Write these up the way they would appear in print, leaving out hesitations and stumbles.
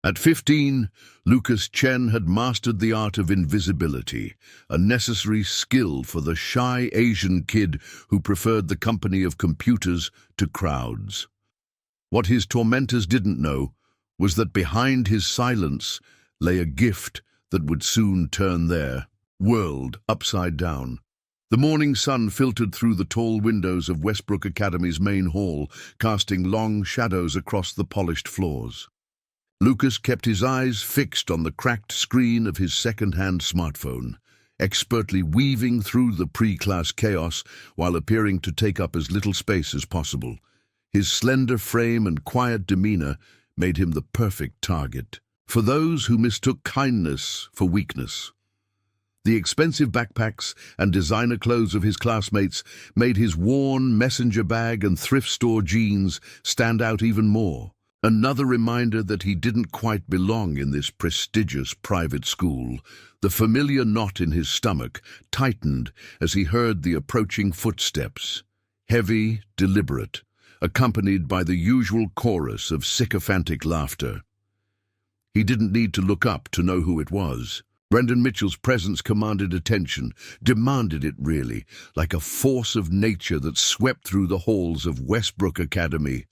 At 15, Chen had mastered the art of invisibility, a necessary skill for the shy Asian kid who preferred the company of computers to crowds. What his tormentors didn't know was that behind his silence lay a gift that would soon turn their world upside down. The morning sun filtered through the tall windows of Westbrook Academy's main hall, casting long shadows across the polished floors. Lucas kept his eyes fixed on the cracked screen of his second-hand smartphone, expertly weaving through the pre-class chaos while appearing to take up as little space as possible. His slender frame and quiet demeanor made him the perfect target for those who mistook kindness for weakness. The expensive backpacks and designer clothes of his classmates made his worn messenger bag and thrift store jeans stand out even more. Another reminder that he didn't quite belong in this prestigious private school. The familiar knot in his stomach tightened as he heard the approaching footsteps, heavy, deliberate, accompanied by the usual chorus of sycophantic laughter. He didn't need to look up to know who it was. Brendan Mitchell's presence commanded attention, demanded it really, like a force of nature that swept through the halls of Westbrook Academy.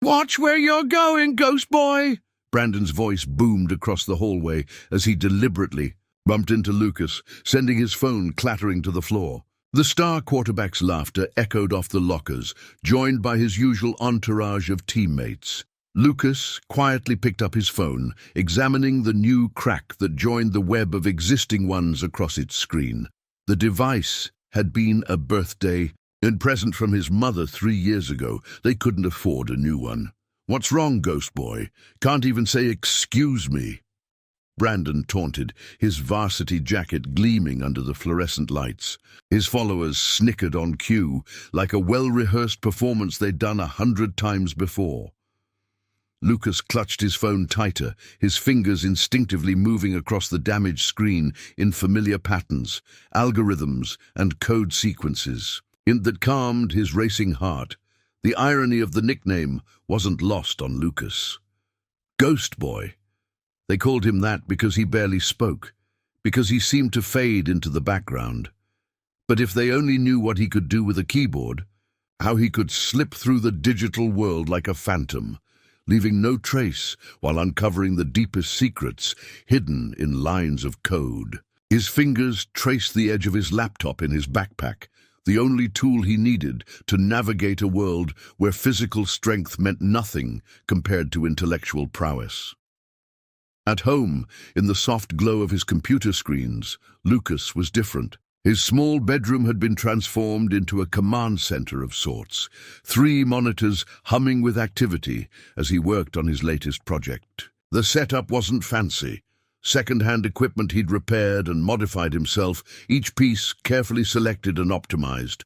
"Watch where you're going, ghost boy!" Brandon's voice boomed across the hallway as he deliberately bumped into Lucas, sending his phone clattering to the floor. The star quarterback's laughter echoed off the lockers, joined by his usual entourage of teammates. Lucas quietly picked up his phone, examining the new crack that joined the web of existing ones across its screen. The device had been a birthday present from his mother 3 years ago. They couldn't afford a new one. "What's wrong, ghost boy? Can't even say excuse me." Brandon taunted, his varsity jacket gleaming under the fluorescent lights. His followers snickered on cue, like a well-rehearsed performance they'd done 100 times before. Lucas clutched his phone tighter, his fingers instinctively moving across the damaged screen in familiar patterns, algorithms, and code sequences that calmed his racing heart. The irony of the nickname wasn't lost on Lucas. Ghost Boy. They called him that because he barely spoke, because he seemed to fade into the background. But if they only knew what he could do with a keyboard, how he could slip through the digital world like a phantom, leaving no trace while uncovering the deepest secrets hidden in lines of code. His fingers traced the edge of his laptop in his backpack, the only tool he needed to navigate a world where physical strength meant nothing compared to intellectual prowess. At home, in the soft glow of his computer screens, Lucas was different. His small bedroom had been transformed into a command center of sorts, 3 monitors humming with activity as he worked on his latest project. The setup wasn't fancy. Second-hand equipment he'd repaired and modified himself, each piece carefully selected and optimized.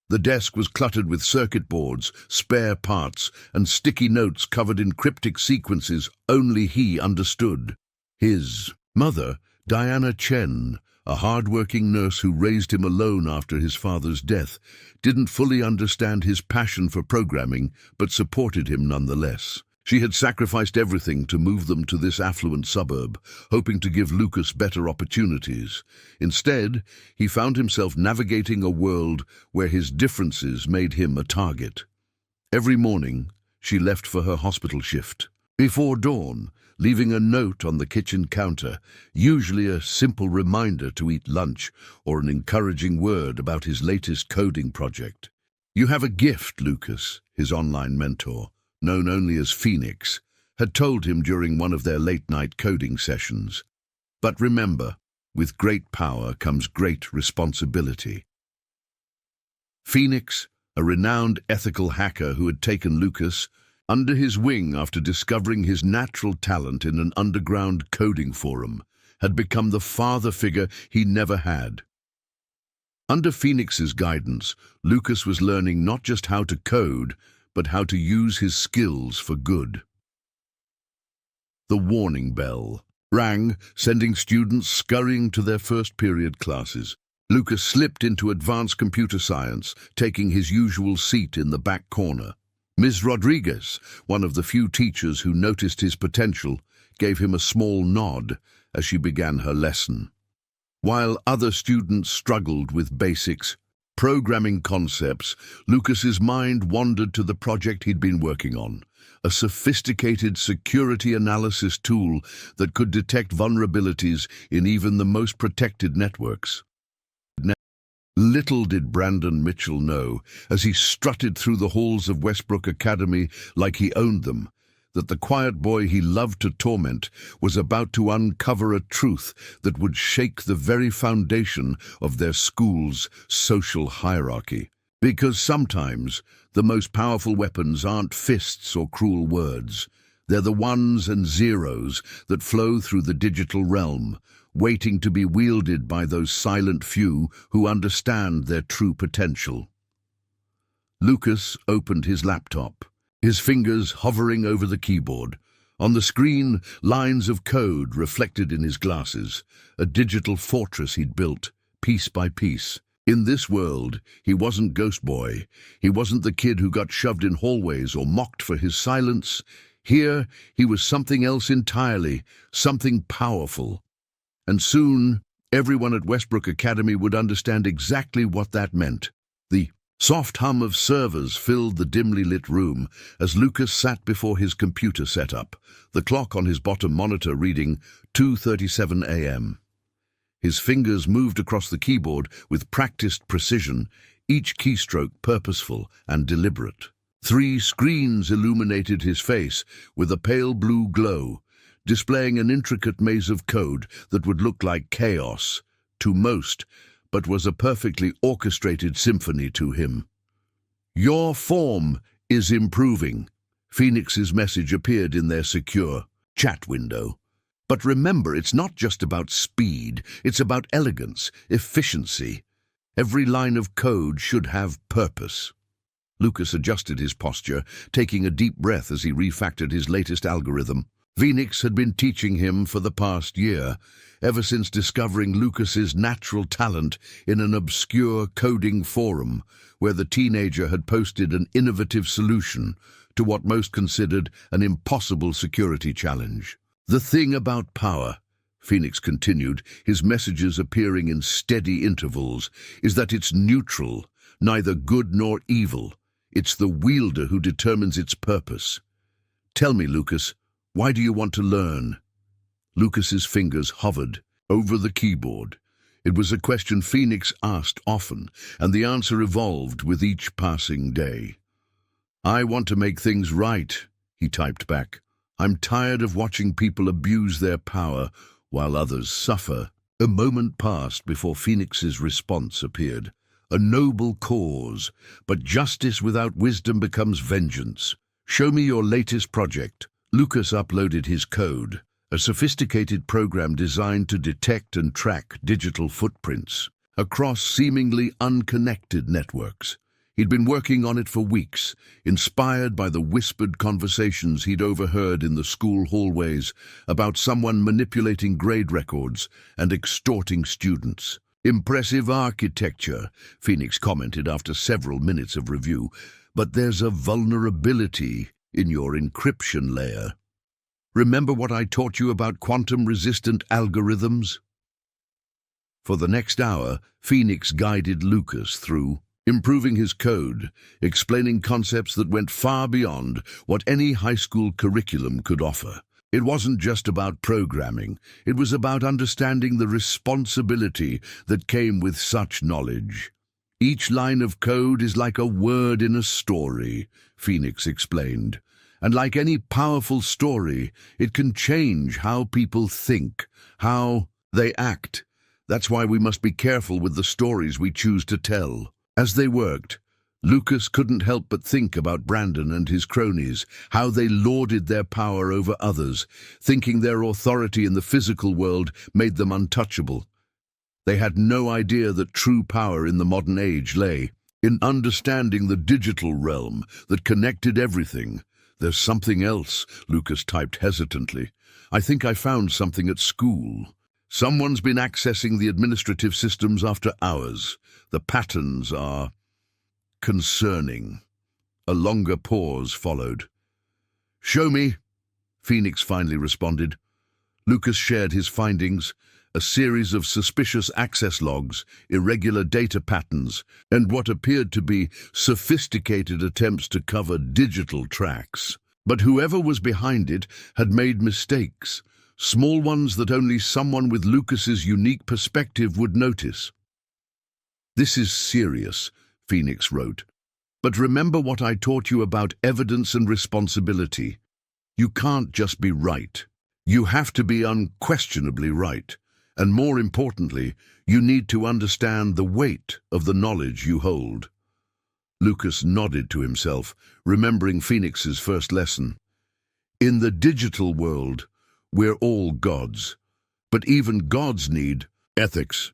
The desk was cluttered with circuit boards, spare parts, and sticky notes covered in cryptic sequences only he understood. His mother, Chen, a hard-working nurse who raised him alone after his father's death, didn't fully understand his passion for programming, but supported him nonetheless. She had sacrificed everything to move them to this affluent suburb, hoping to give Lucas better opportunities. Instead, he found himself navigating a world where his differences made him a target. Every morning, she left for her hospital shift. Before dawn, leaving a note on the kitchen counter, usually a simple reminder to eat lunch or an encouraging word about his latest coding project. "You have a gift, Lucas," his online mentor, known only as Phoenix, had told him during one of their late-night coding sessions. But remember, with great power comes great responsibility. Phoenix, a renowned ethical hacker who had taken Lucas under his wing after discovering his natural talent in an underground coding forum, had become the father figure he never had. Under Phoenix's guidance, Lucas was learning not just how to code, but how to use his skills for good. The warning bell rang, sending students scurrying to their first period classes. Lucas slipped into advanced computer science, taking his usual seat in the back corner. Ms. Rodriguez, one of the few teachers who noticed his potential, gave him a small nod as she began her lesson. While other students struggled with basics, programming concepts, Lucas's mind wandered to the project he'd been working on, a sophisticated security analysis tool that could detect vulnerabilities in even the most protected networks. Little did Brandon Mitchell know, as he strutted through the halls of Westbrook Academy like he owned them, that the quiet boy he loved to torment was about to uncover a truth that would shake the very foundation of their school's social hierarchy. Because sometimes the most powerful weapons aren't fists or cruel words. They're the ones and zeros that flow through the digital realm, waiting to be wielded by those silent few who understand their true potential. Lucas opened his laptop, his fingers hovering over the keyboard. On the screen, lines of code reflected in his glasses, a digital fortress he'd built, piece by piece. In this world, he wasn't Ghost Boy. He wasn't the kid who got shoved in hallways or mocked for his silence. Here, he was something else entirely, something powerful. And soon, everyone at Westbrook Academy would understand exactly what that meant. The soft hum of servers filled the dimly lit room as Lucas sat before his computer setup, the clock on his bottom monitor reading 2:37 a.m. His fingers moved across the keyboard with practiced precision, each keystroke purposeful and deliberate. 3 screens illuminated his face with a pale blue glow, displaying an intricate maze of code that would look like chaos to most, but was a perfectly orchestrated symphony to him. "Your form is improving." Phoenix's message appeared in their secure chat window. But remember, it's not just about speed, it's about elegance, efficiency. Every line of code should have purpose. Lucas adjusted his posture, taking a deep breath as he refactored his latest algorithm. Phoenix had been teaching him for the past year, ever since discovering Lucas's natural talent in an obscure coding forum where the teenager had posted an innovative solution to what most considered an impossible security challenge. "The thing about power," Phoenix continued, his messages appearing in steady intervals, "is that it's neutral, neither good nor evil. It's the wielder who determines its purpose. Tell me, Lucas, why do you want to learn?" Lucas's fingers hovered over the keyboard. It was a question Phoenix asked often, and the answer evolved with each passing day. "I want to make things right," he typed back. "I'm tired of watching people abuse their power while others suffer." A moment passed before Phoenix's response appeared. "A noble cause, but justice without wisdom becomes vengeance. Show me your latest project." Lucas uploaded his code, a sophisticated program designed to detect and track digital footprints across seemingly unconnected networks. He'd been working on it for weeks, inspired by the whispered conversations he'd overheard in the school hallways about someone manipulating grade records and extorting students. "Impressive architecture," Phoenix commented after several minutes of review, "but there's a vulnerability in your encryption layer. Remember what I taught you about quantum-resistant algorithms?" For the next hour, Phoenix guided Lucas through improving his code, explaining concepts that went far beyond what any high school curriculum could offer. It wasn't just about programming, it was about understanding the responsibility that came with such knowledge. "Each line of code is like a word in a story," Phoenix explained. "And like any powerful story, it can change how people think, how they act. That's why we must be careful with the stories we choose to tell." As they worked, Lucas couldn't help but think about Brandon and his cronies, how they lauded their power over others, thinking their authority in the physical world made them untouchable. They had no idea that true power in the modern age lay in understanding the digital realm that connected everything. "There's something else," Lucas typed hesitantly. "I think I found something at school. Someone's been accessing the administrative systems after hours. The patterns are concerning." A longer pause followed. "Show me," Phoenix finally responded. Lucas shared his findings, a series of suspicious access logs, irregular data patterns, and what appeared to be sophisticated attempts to cover digital tracks. But whoever was behind it had made mistakes, small ones that only someone with Lucas's unique perspective would notice. "This is serious," Phoenix wrote. "But remember what I taught you about evidence and responsibility. You can't just be right. You have to be unquestionably right. And more importantly, you need to understand the weight of the knowledge you hold." Lucas nodded to himself, remembering Phoenix's first lesson. "In the digital world, we're all gods. But even gods need ethics.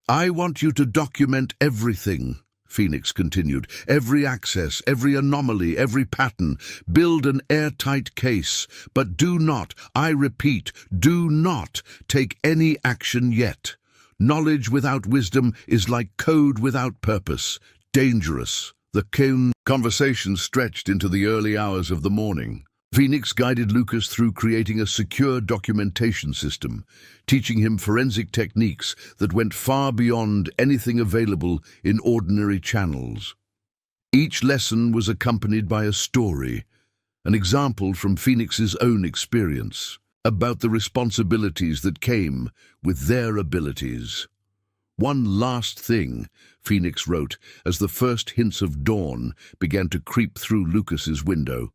I want you to document everything," Phoenix continued. "Every access, every anomaly, every pattern. Build an airtight case. But do not, I repeat, do not take any action yet. Knowledge without wisdom is like code without purpose. Dangerous." The conversation stretched into the early hours of the morning. Phoenix guided Lucas through creating a secure documentation system, teaching him forensic techniques that went far beyond anything available in ordinary channels. Each lesson was accompanied by a story, an example from Phoenix's own experience, about the responsibilities that came with their abilities. "One last thing," Phoenix wrote, as the first hints of dawn began to creep through Lucas's window.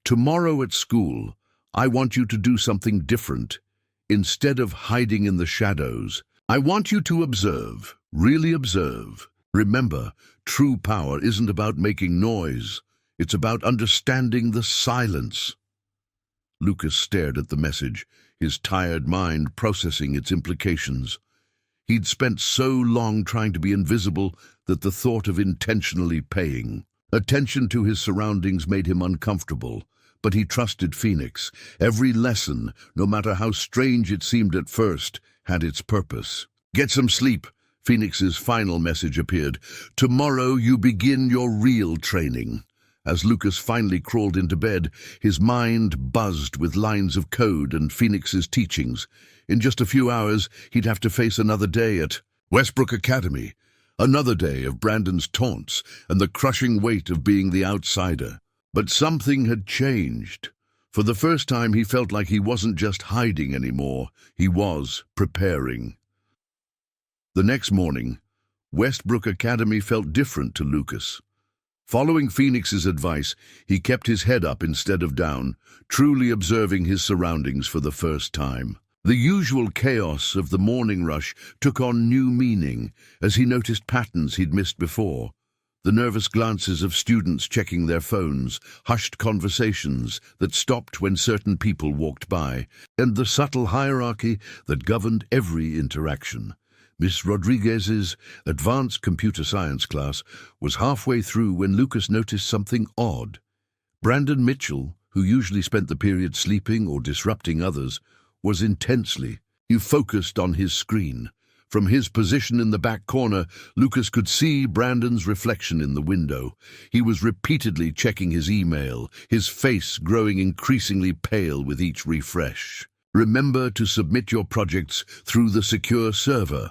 "Tomorrow at school, I want you to do something different. Instead of hiding in the shadows, I want you to observe, really observe. Remember, true power isn't about making noise. It's about understanding the silence." Lucas stared at the message, his tired mind processing its implications. He'd spent so long trying to be invisible that the thought of intentionally paying attention to his surroundings made him uncomfortable. But he trusted Phoenix. Every lesson, no matter how strange it seemed at first, had its purpose. "Get some sleep," Phoenix's final message appeared. "Tomorrow you begin your real training." As Lucas finally crawled into bed, his mind buzzed with lines of code and Phoenix's teachings. In just a few hours, he'd have to face another day at Westbrook Academy, another day of Brandon's taunts and the crushing weight of being the outsider. But something had changed. For the first time, he felt like he wasn't just hiding anymore. He was preparing. The next morning, Westbrook Academy felt different to Lucas. Following Phoenix's advice, he kept his head up instead of down, truly observing his surroundings for the first time. The usual chaos of the morning rush took on new meaning as he noticed patterns he'd missed before. The nervous glances of students checking their phones, hushed conversations that stopped when certain people walked by, and the subtle hierarchy that governed every interaction. Miss Rodriguez's advanced computer science class was halfway through when Lucas noticed something odd. Brandon Mitchell, who usually spent the period sleeping or disrupting others, was intensely focused on his screen. From his position in the back corner, Lucas could see Brandon's reflection in the window. He was repeatedly checking his email, his face growing increasingly pale with each refresh. "Remember to submit your projects through the secure server,"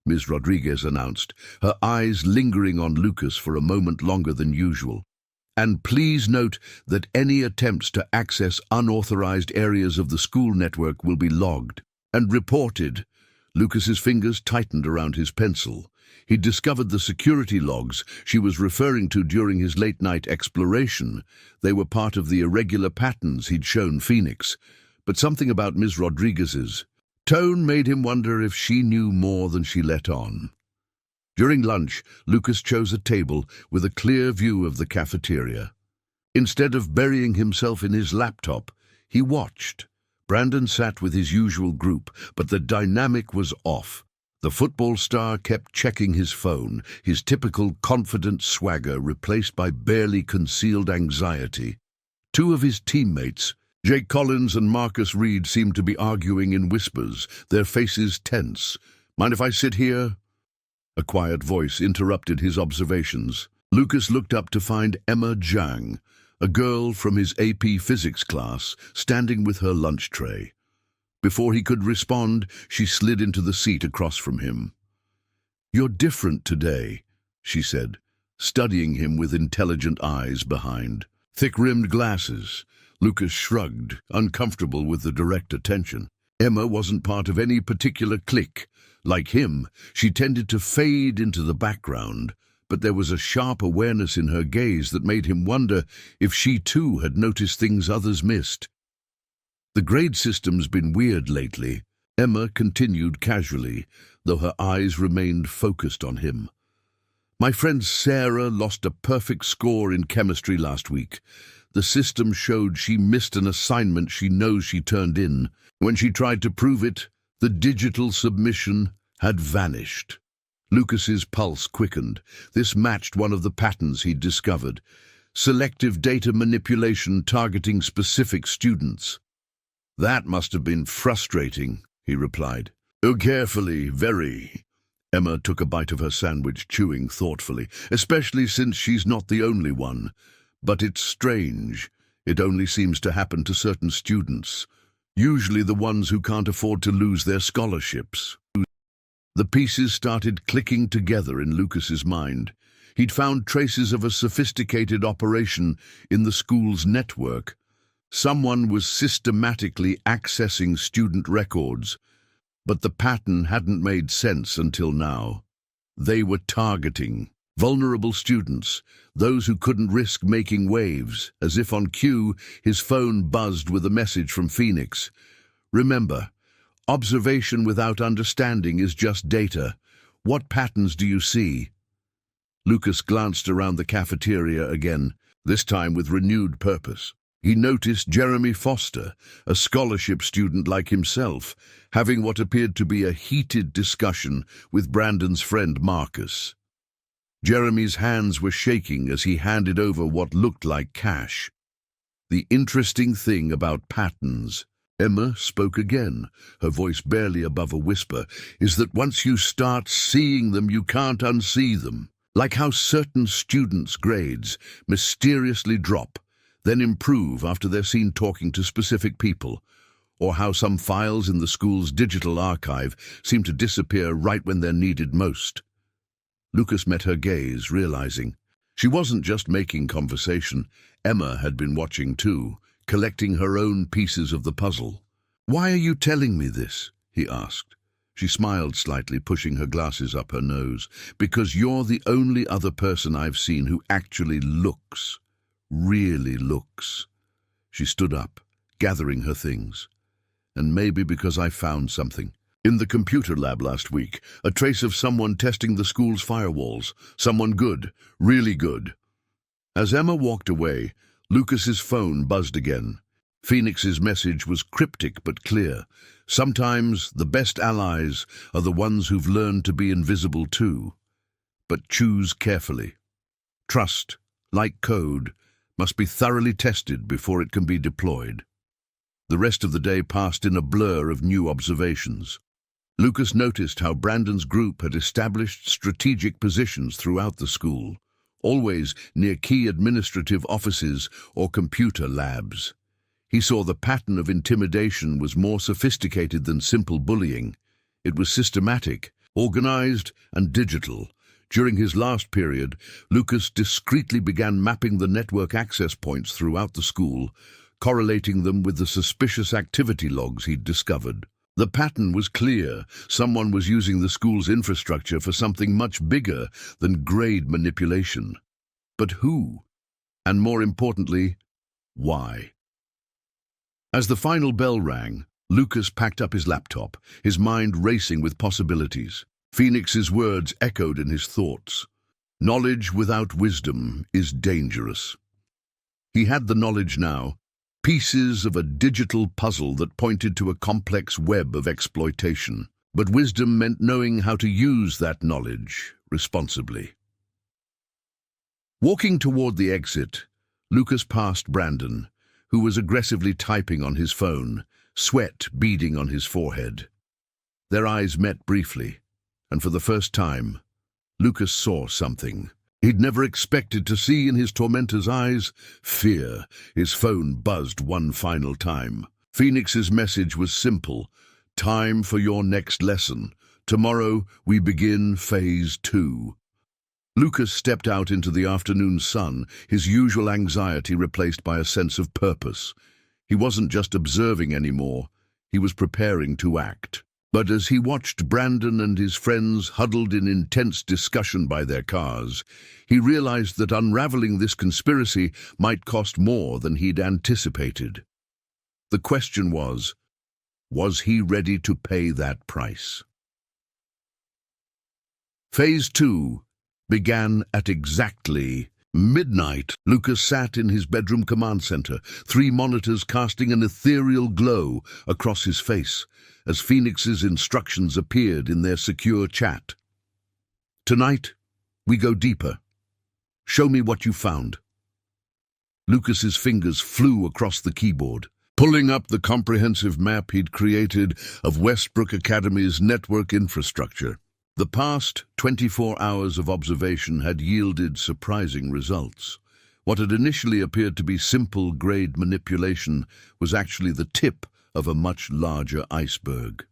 Ms. Rodriguez announced, her eyes lingering on Lucas for a moment longer than usual. "And please note that any attempts to access unauthorized areas of the school network will be logged and reported." Lucas's fingers tightened around his pencil. He'd discovered the security logs she was referring to during his late-night exploration. They were part of the irregular patterns he'd shown Phoenix. But something about Ms. Rodriguez's tone made him wonder if she knew more than she let on. During lunch, Lucas chose a table with a clear view of the cafeteria. Instead of burying himself in his laptop, he watched. Brandon sat with his usual group, but the dynamic was off. The football star kept checking his phone, his typical confident swagger replaced by barely concealed anxiety. Two of his teammates, Jake Collins and Marcus Reed, seemed to be arguing in whispers, their faces tense. "Mind if I sit here?" A quiet voice interrupted his observations. Lucas looked up to find Emma Zhang, a girl from his AP physics class, standing with her lunch tray. Before he could respond, she slid into the seat across from him. "You're different today," she said, studying him with intelligent eyes behind thick-rimmed glasses. Lucas shrugged, uncomfortable with the direct attention. Emma wasn't part of any particular clique. Like him, she tended to fade into the background, but there was a sharp awareness in her gaze that made him wonder if she too had noticed things others missed. "The grade system's been weird lately," Emma continued casually, though her eyes remained focused on him. "My friend Sarah lost a perfect score in chemistry last week. The system showed she missed an assignment she knows she turned in. When she tried to prove it, the digital submission had vanished." Lucas's pulse quickened. This matched one of the patterns he'd discovered: selective data manipulation targeting specific students. "That must have been frustrating," he replied. "Oh, carefully, very." Emma took a bite of her sandwich, chewing thoughtfully. "Especially since she's not the only one. But it's strange. It only seems to happen to certain students, usually the ones who can't afford to lose their scholarships." The pieces started clicking together in Lucas's mind. He'd found traces of a sophisticated operation in the school's network. Someone was systematically accessing student records, but the pattern hadn't made sense until now. They were targeting vulnerable students, those who couldn't risk making waves. As if on cue, his phone buzzed with a message from Phoenix. "Remember, observation without understanding is just data. What patterns do you see?" Lucas glanced around the cafeteria again, this time with renewed purpose. He noticed Jeremy Foster, a scholarship student like himself, having what appeared to be a heated discussion with Brandon's friend Marcus. Jeremy's hands were shaking as he handed over what looked like cash. "The interesting thing about patterns," Emma spoke again, her voice barely above a whisper, "is that once you start seeing them, you can't unsee them. Like how certain students' grades mysteriously drop, then improve after they're seen talking to specific people, or how some files in the school's digital archive seem to disappear right when they're needed most." Lucas met her gaze, realizing she wasn't just making conversation. Emma had been watching too, collecting her own pieces of the puzzle. "Why are you telling me this?" he asked. She smiled slightly, pushing her glasses up her nose. "Because you're the only other person I've seen who actually looks. Really looks." She stood up, gathering her things. "And maybe because I found something. In the computer lab last week, a trace of someone testing the school's firewalls. Someone good, really good." As Emma walked away, Lucas's phone buzzed again. Phoenix's message was cryptic but clear. "Sometimes the best allies are the ones who've learned to be invisible too. But choose carefully. Trust, like code, must be thoroughly tested before it can be deployed." The rest of the day passed in a blur of new observations. Lucas noticed how Brandon's group had established strategic positions throughout the school, always near key administrative offices or computer labs. He saw the pattern of intimidation was more sophisticated than simple bullying. It was systematic, organized, and digital. During his last period, Lucas discreetly began mapping the network access points throughout the school, correlating them with the suspicious activity logs he'd discovered. The pattern was clear. Someone was using the school's infrastructure for something much bigger than grade manipulation. But who? And more importantly, why? As the final bell rang, Lucas packed up his laptop, his mind racing with possibilities. Phoenix's words echoed in his thoughts. "Knowledge without wisdom is dangerous." He had the knowledge now, pieces of a digital puzzle that pointed to a complex web of exploitation. But wisdom meant knowing how to use that knowledge responsibly. Walking toward the exit, Lucas passed Brandon, who was aggressively typing on his phone, sweat beading on his forehead. Their eyes met briefly, and for the first time, Lucas saw something. He'd never expected to see in his tormentor's eyes fear. His phone buzzed one final time. Phoenix's message was simple. Time for your next lesson. Tomorrow we begin phase 2. Lucas stepped out into the afternoon sun, his usual anxiety replaced by a sense of purpose. He wasn't just observing anymore, he was preparing to act. But as he watched Brandon and his friends huddled in intense discussion by their cars, he realized that unraveling this conspiracy might cost more than he'd anticipated. The question was he ready to pay that price? Phase 2 began at exactly midnight. Lucas sat in his bedroom command center, 3 monitors casting an ethereal glow across his face as Phoenix's instructions appeared in their secure chat. Tonight, we go deeper. Show me what you found. Lucas's fingers flew across the keyboard, pulling up the comprehensive map he'd created of Westbrook Academy's network infrastructure. The past 24 hours of observation had yielded surprising results. What had initially appeared to be simple grade manipulation was actually the tip of a much larger iceberg.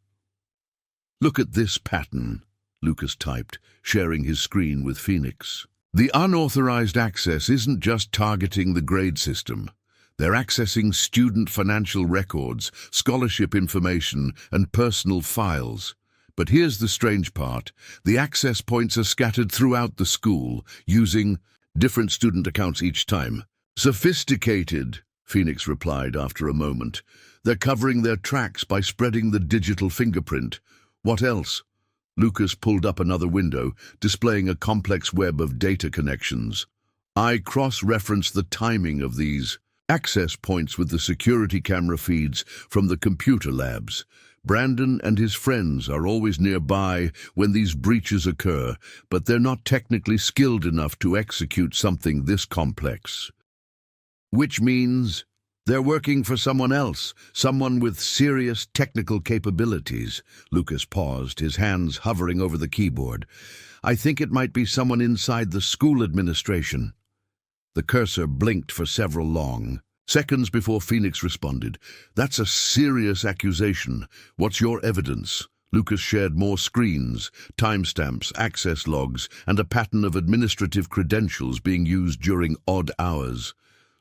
Look at this pattern, Lucas typed, sharing his screen with Phoenix. The unauthorized access isn't just targeting the grade system. They're accessing student financial records, scholarship information, and personal files. But here's the strange part. The access points are scattered throughout the school, using different student accounts each time. Sophisticated, Phoenix replied after a moment. They're covering their tracks by spreading the digital fingerprint. What else? Lucas pulled up another window, displaying a complex web of data connections. I cross-referenced the timing of these access points with the security camera feeds from the computer labs. Brandon and his friends are always nearby when these breaches occur, but they're not technically skilled enough to execute something this complex. Which means they're working for someone else, someone with serious technical capabilities. Lucas paused, his hands hovering over the keyboard. I think it might be someone inside the school administration. The cursor blinked for several long seconds before Phoenix responded. That's a serious accusation. What's your evidence? Lucas shared more screens, timestamps, access logs, and a pattern of administrative credentials being used during odd hours.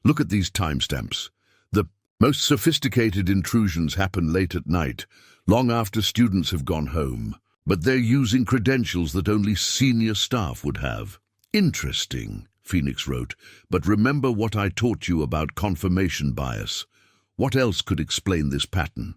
Look at these timestamps. The most sophisticated intrusions happen late at night, long after students have gone home. But they're using credentials that only senior staff would have. Interesting, Phoenix wrote, but remember what I taught you about confirmation bias. What else could explain this pattern?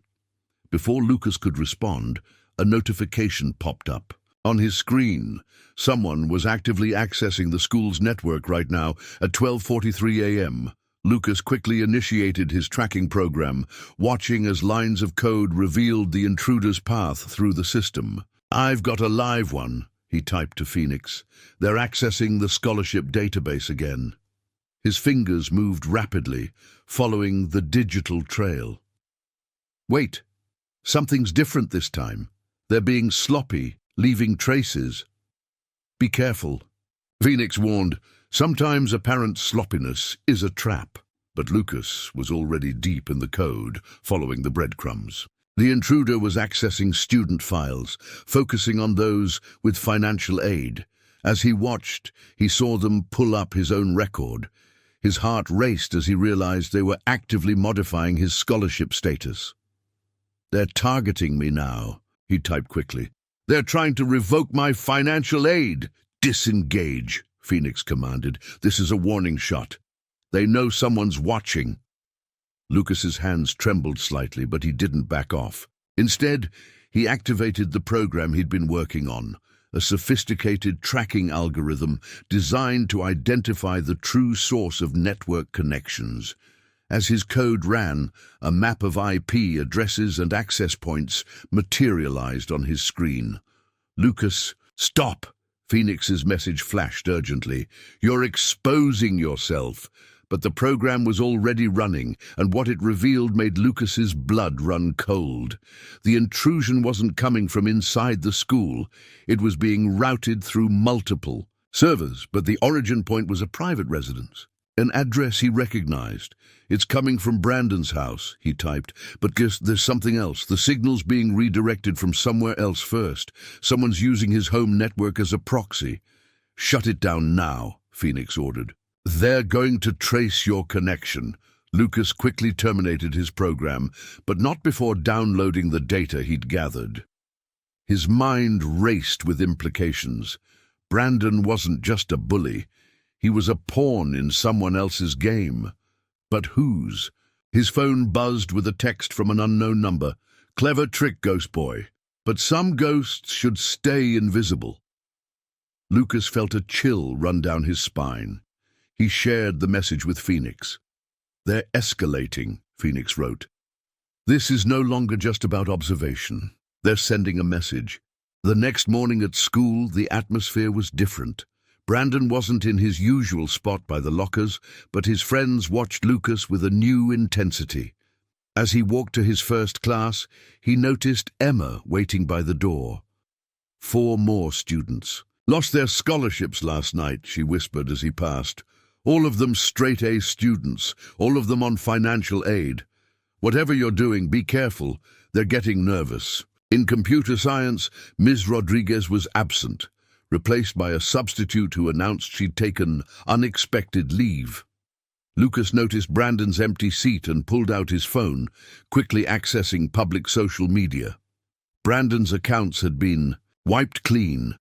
Before Lucas could respond, a notification popped up. On his screen, someone was actively accessing the school's network right now at 12:43 a.m. Lucas quickly initiated his tracking program, watching as lines of code revealed the intruder's path through the system. I've got a live one, he typed to Phoenix. They're accessing the scholarship database again. His fingers moved rapidly, following the digital trail. Wait, something's different this time. They're being sloppy, leaving traces. Be careful. Phoenix warned, sometimes apparent sloppiness is a trap. But Lucas was already deep in the code, following the breadcrumbs. The intruder was accessing student files, focusing on those with financial aid. As he watched, he saw them pull up his own record. His heart raced as he realized they were actively modifying his scholarship status. They're targeting me now, he typed quickly. They're trying to revoke my financial aid. Disengage, Phoenix commanded. This is a warning shot. They know someone's watching. Lucas's hands trembled slightly, but he didn't back off. Instead, he activated the program he'd been working on, a sophisticated tracking algorithm designed to identify the true source of network connections. As his code ran, a map of IP addresses and access points materialized on his screen. Lucas, stop! Phoenix's message flashed urgently. You're exposing yourself. But the program was already running, and what it revealed made Lucas's blood run cold. The intrusion wasn't coming from inside the school. It was being routed through multiple Servers, but the origin point was a private residence. An address he recognized. "It's coming from Brandon's house," he typed. "But guess there's something else. The signal's being redirected from somewhere else first. Someone's using his home network as a proxy." "Shut it down now," Phoenix ordered. "They're going to trace your connection." Lucas quickly terminated his program, but not before downloading the data he'd gathered. His mind raced with implications. Brandon wasn't just a bully. He was a pawn in someone else's game. But whose? His phone buzzed with a text from an unknown number. "Clever trick, Ghost Boy. But some ghosts should stay invisible." Lucas felt a chill run down his spine. He shared the message with Phoenix. "They're escalating," Phoenix wrote. "This is no longer just about observation. They're sending a message." The next morning at school, the atmosphere was different. Brandon wasn't in his usual spot by the lockers, but his friends watched Lucas with a new intensity. As he walked to his first class, he noticed Emma waiting by the door. 4 more students. "Lost their scholarships last night," she whispered as he passed. "All of them straight-A students, all of them on financial aid. Whatever you're doing, be careful. They're getting nervous." In computer science, Ms. Rodriguez was absent, replaced by a substitute who announced she'd taken unexpected leave. Lucas noticed Brandon's empty seat and pulled out his phone, quickly accessing public social media. Brandon's accounts had been wiped clean.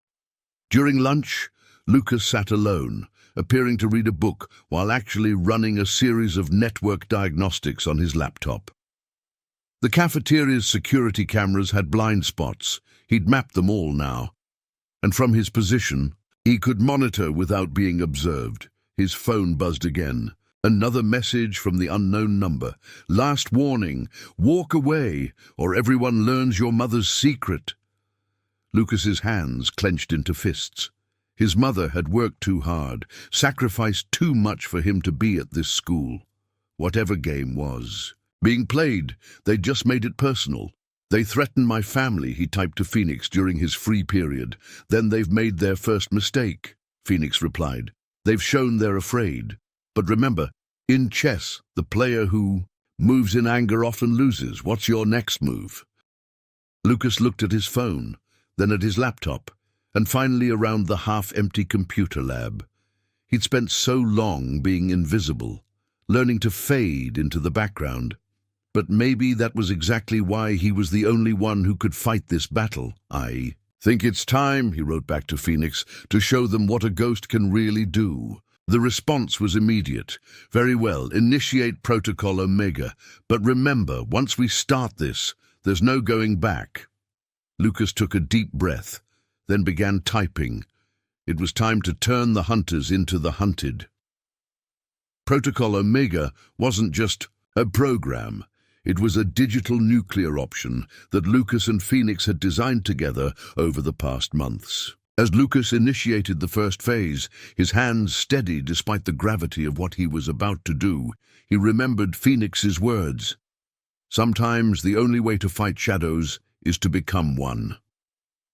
During lunch, Lucas sat alone, appearing to read a book while actually running a series of network diagnostics on his laptop. The cafeteria's security cameras had blind spots. He'd mapped them all now. And from his position, he could monitor without being observed. His phone buzzed again. Another message from the unknown number. "Last warning, walk away, or everyone learns your mother's secret." Lucas's hands clenched into fists. His mother had worked too hard, sacrificed too much for him to be at this school. Whatever game was being played, they'd just made it personal. "They threatened my family," he typed to Phoenix during his free period. "Then they've made their first mistake," Phoenix replied. "They've shown they're afraid. But remember, in chess, the player who moves in anger often loses. What's your next move?" Lucas looked at his phone, then at his laptop, and finally around the half-empty computer lab. He'd spent so long being invisible, learning to fade into the background. But maybe that was exactly why he was the only one who could fight this battle. "I think it's time," he wrote back to Phoenix, "to show them what a ghost can really do." The response was immediate. "Very well, initiate Protocol Omega. But remember, once we start this, there's no going back." Lucas took a deep breath, then began typing. It was time to turn the hunters into the hunted. Protocol Omega wasn't just a program. It was a digital nuclear option that Lucas and Phoenix had designed together over the past months. As Lucas initiated the first phase, his hands steady despite the gravity of what he was about to do, he remembered Phoenix's words. "Sometimes the only way to fight shadows is to become one."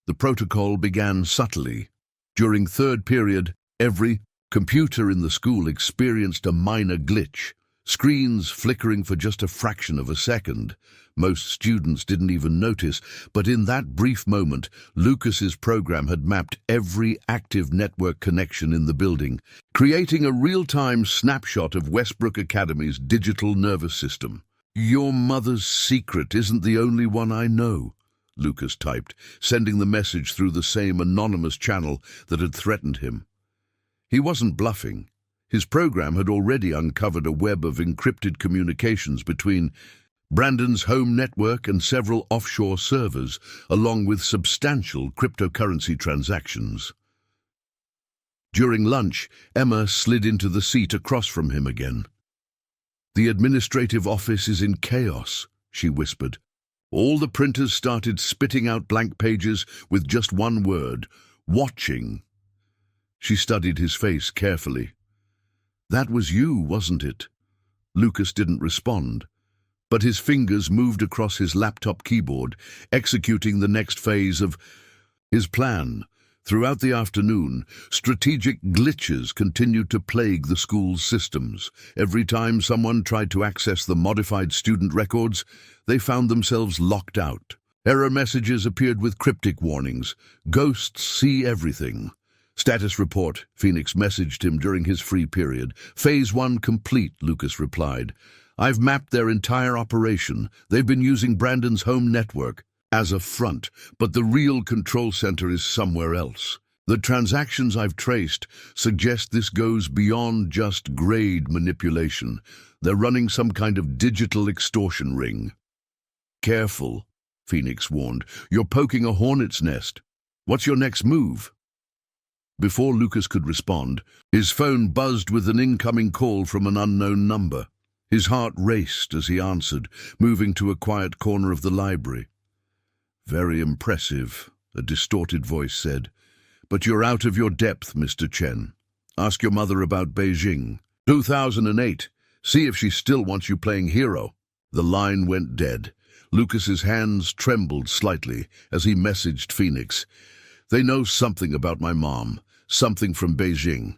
The protocol began subtly. During third period, every computer in the school experienced a minor glitch, screens flickering for just a fraction of a second. Most students didn't even notice, but in that brief moment, Lucas's program had mapped every active network connection in the building, creating a real-time snapshot of Westbrook Academy's digital nervous system. "Your mother's secret isn't the only one I know," Lucas typed, sending the message through the same anonymous channel that had threatened him. He wasn't bluffing. His program had already uncovered a web of encrypted communications between Brandon's home network and several offshore servers, along with substantial cryptocurrency transactions. During lunch, Emma slid into the seat across from him again. "The administrative office is in chaos," she whispered. All the printers started spitting out blank pages with just one word: watching. She studied his face carefully. "That was you, wasn't it?" Lucas didn't respond, but his fingers moved across his laptop keyboard, executing the next phase of his plan. Throughout the afternoon, strategic glitches continued to plague the school's systems. Every time someone tried to access the modified student records, they found themselves locked out. Error messages appeared with cryptic warnings. Ghosts see everything. Status report, Phoenix messaged him during his free period. Phase 1 complete, Lucas replied. I've mapped their entire operation. They've been using Brandon's home network as a front, but the real control center is somewhere else. The transactions I've traced suggest this goes beyond just grade manipulation. They're running some kind of digital extortion ring. Careful, Phoenix warned. You're poking a hornet's nest. What's your next move? Before Lucas could respond, his phone buzzed with an incoming call from an unknown number. His heart raced as he answered, moving to a quiet corner of the library. Very impressive, a distorted voice said. But you're out of your depth, Mr. Chen. Ask your mother about Beijing. 2008. See if she still wants you playing hero. The line went dead. Lucas's hands trembled slightly as he messaged Phoenix. They know something about my mom, something from Beijing.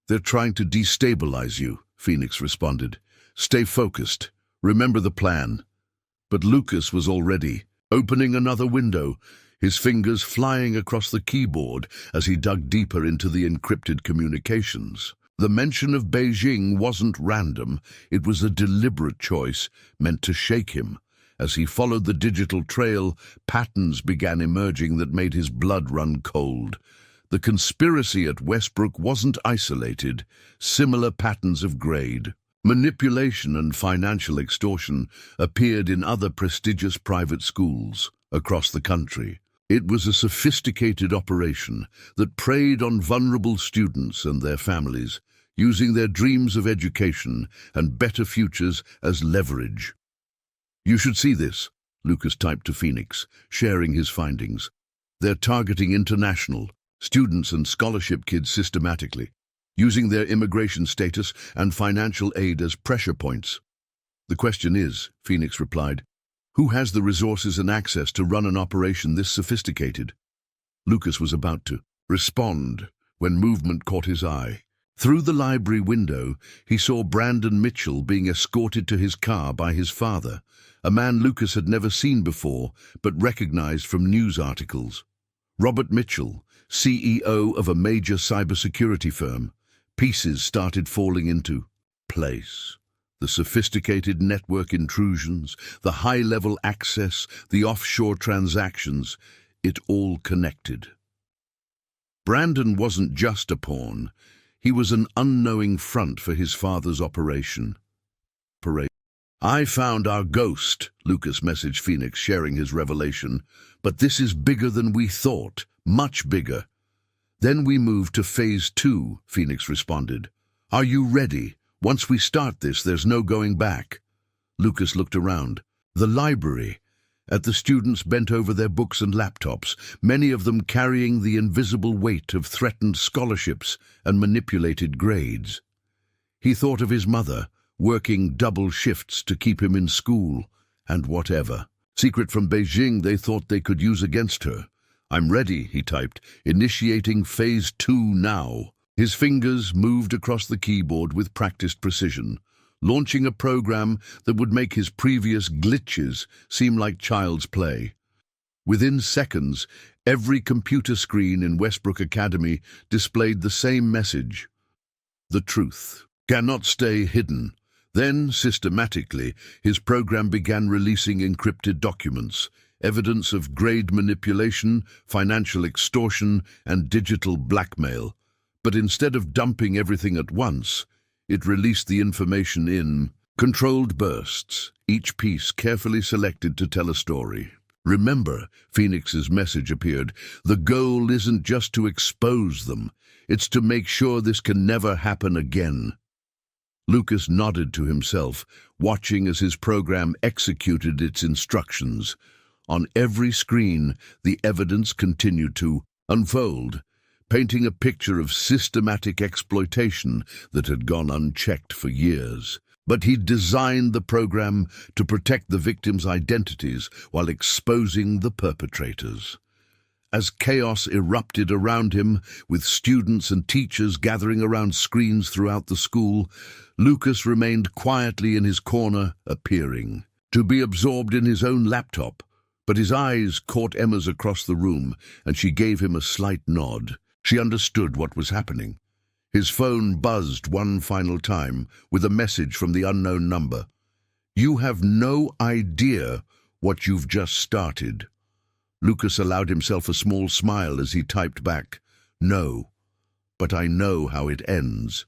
They're trying to destabilize you, Phoenix responded. Stay focused. Remember the plan. But Lucas was already opening another window, his fingers flying across the keyboard as he dug deeper into the encrypted communications. The mention of Beijing wasn't random. It was a deliberate choice meant to shake him. As he followed the digital trail, patterns began emerging that made his blood run cold. The conspiracy at Westbrook wasn't isolated. Similar patterns of grade, manipulation and financial extortion appeared in other prestigious private schools across the country. It was a sophisticated operation that preyed on vulnerable students and their families, using their dreams of education and better futures as leverage. You should see this, Lucas typed to Phoenix, sharing his findings. They're targeting international students and scholarship kids systematically, using their immigration status and financial aid as pressure points. The question is, Phoenix replied, who has the resources and access to run an operation this sophisticated? Lucas was about to respond when movement caught his eye. Through the library window, he saw Brandon Mitchell being escorted to his car by his father, a man Lucas had never seen before but recognized from news articles. Robert Mitchell, CEO of a major cybersecurity firm. Pieces started falling into place. The sophisticated network intrusions, the high-level access, the offshore transactions, it all connected. Brandon wasn't just a pawn. He was an unknowing front for his father's operation. I found our ghost, Lucas messaged Phoenix, sharing his revelation. But this is bigger than we thought, much bigger. Then we moved to phase 2, Phoenix responded. Are you ready? Once we start this, there's no going back. Lucas looked around. The library. At the students bent over their books and laptops, many of them carrying the invisible weight of threatened scholarships and manipulated grades. He thought of his mother, working double shifts to keep him in school, and whatever. Secret from Beijing they thought they could use against her. I'm ready, he typed, initiating phase 2 now. His fingers moved across the keyboard with practiced precision, launching a program that would make his previous glitches seem like child's play. Within seconds, every computer screen in Westbrook Academy displayed the same message. The truth cannot stay hidden. Then, systematically, his program began releasing encrypted documents, evidence of grade manipulation, financial extortion, and digital blackmail. But instead of dumping everything at once, it released the information in controlled bursts, each piece carefully selected to tell a story. Remember, Phoenix's message appeared, the goal isn't just to expose them, it's to make sure this can never happen again. Lucas nodded to himself, watching as his program executed its instructions. On every screen, the evidence continued to unfold, painting a picture of systematic exploitation that had gone unchecked for years. But he'd designed the program to protect the victims' identities while exposing the perpetrators. As chaos erupted around him, with students and teachers gathering around screens throughout the school, Lucas remained quietly in his corner, appearing to be absorbed in his own laptop. But his eyes caught Emma's across the room, and she gave him a slight nod. She understood what was happening. His phone buzzed one final time, with a message from the unknown number. "You have no idea what you've just started." Lucas allowed himself a small smile as he typed back, "No, but I know how it ends."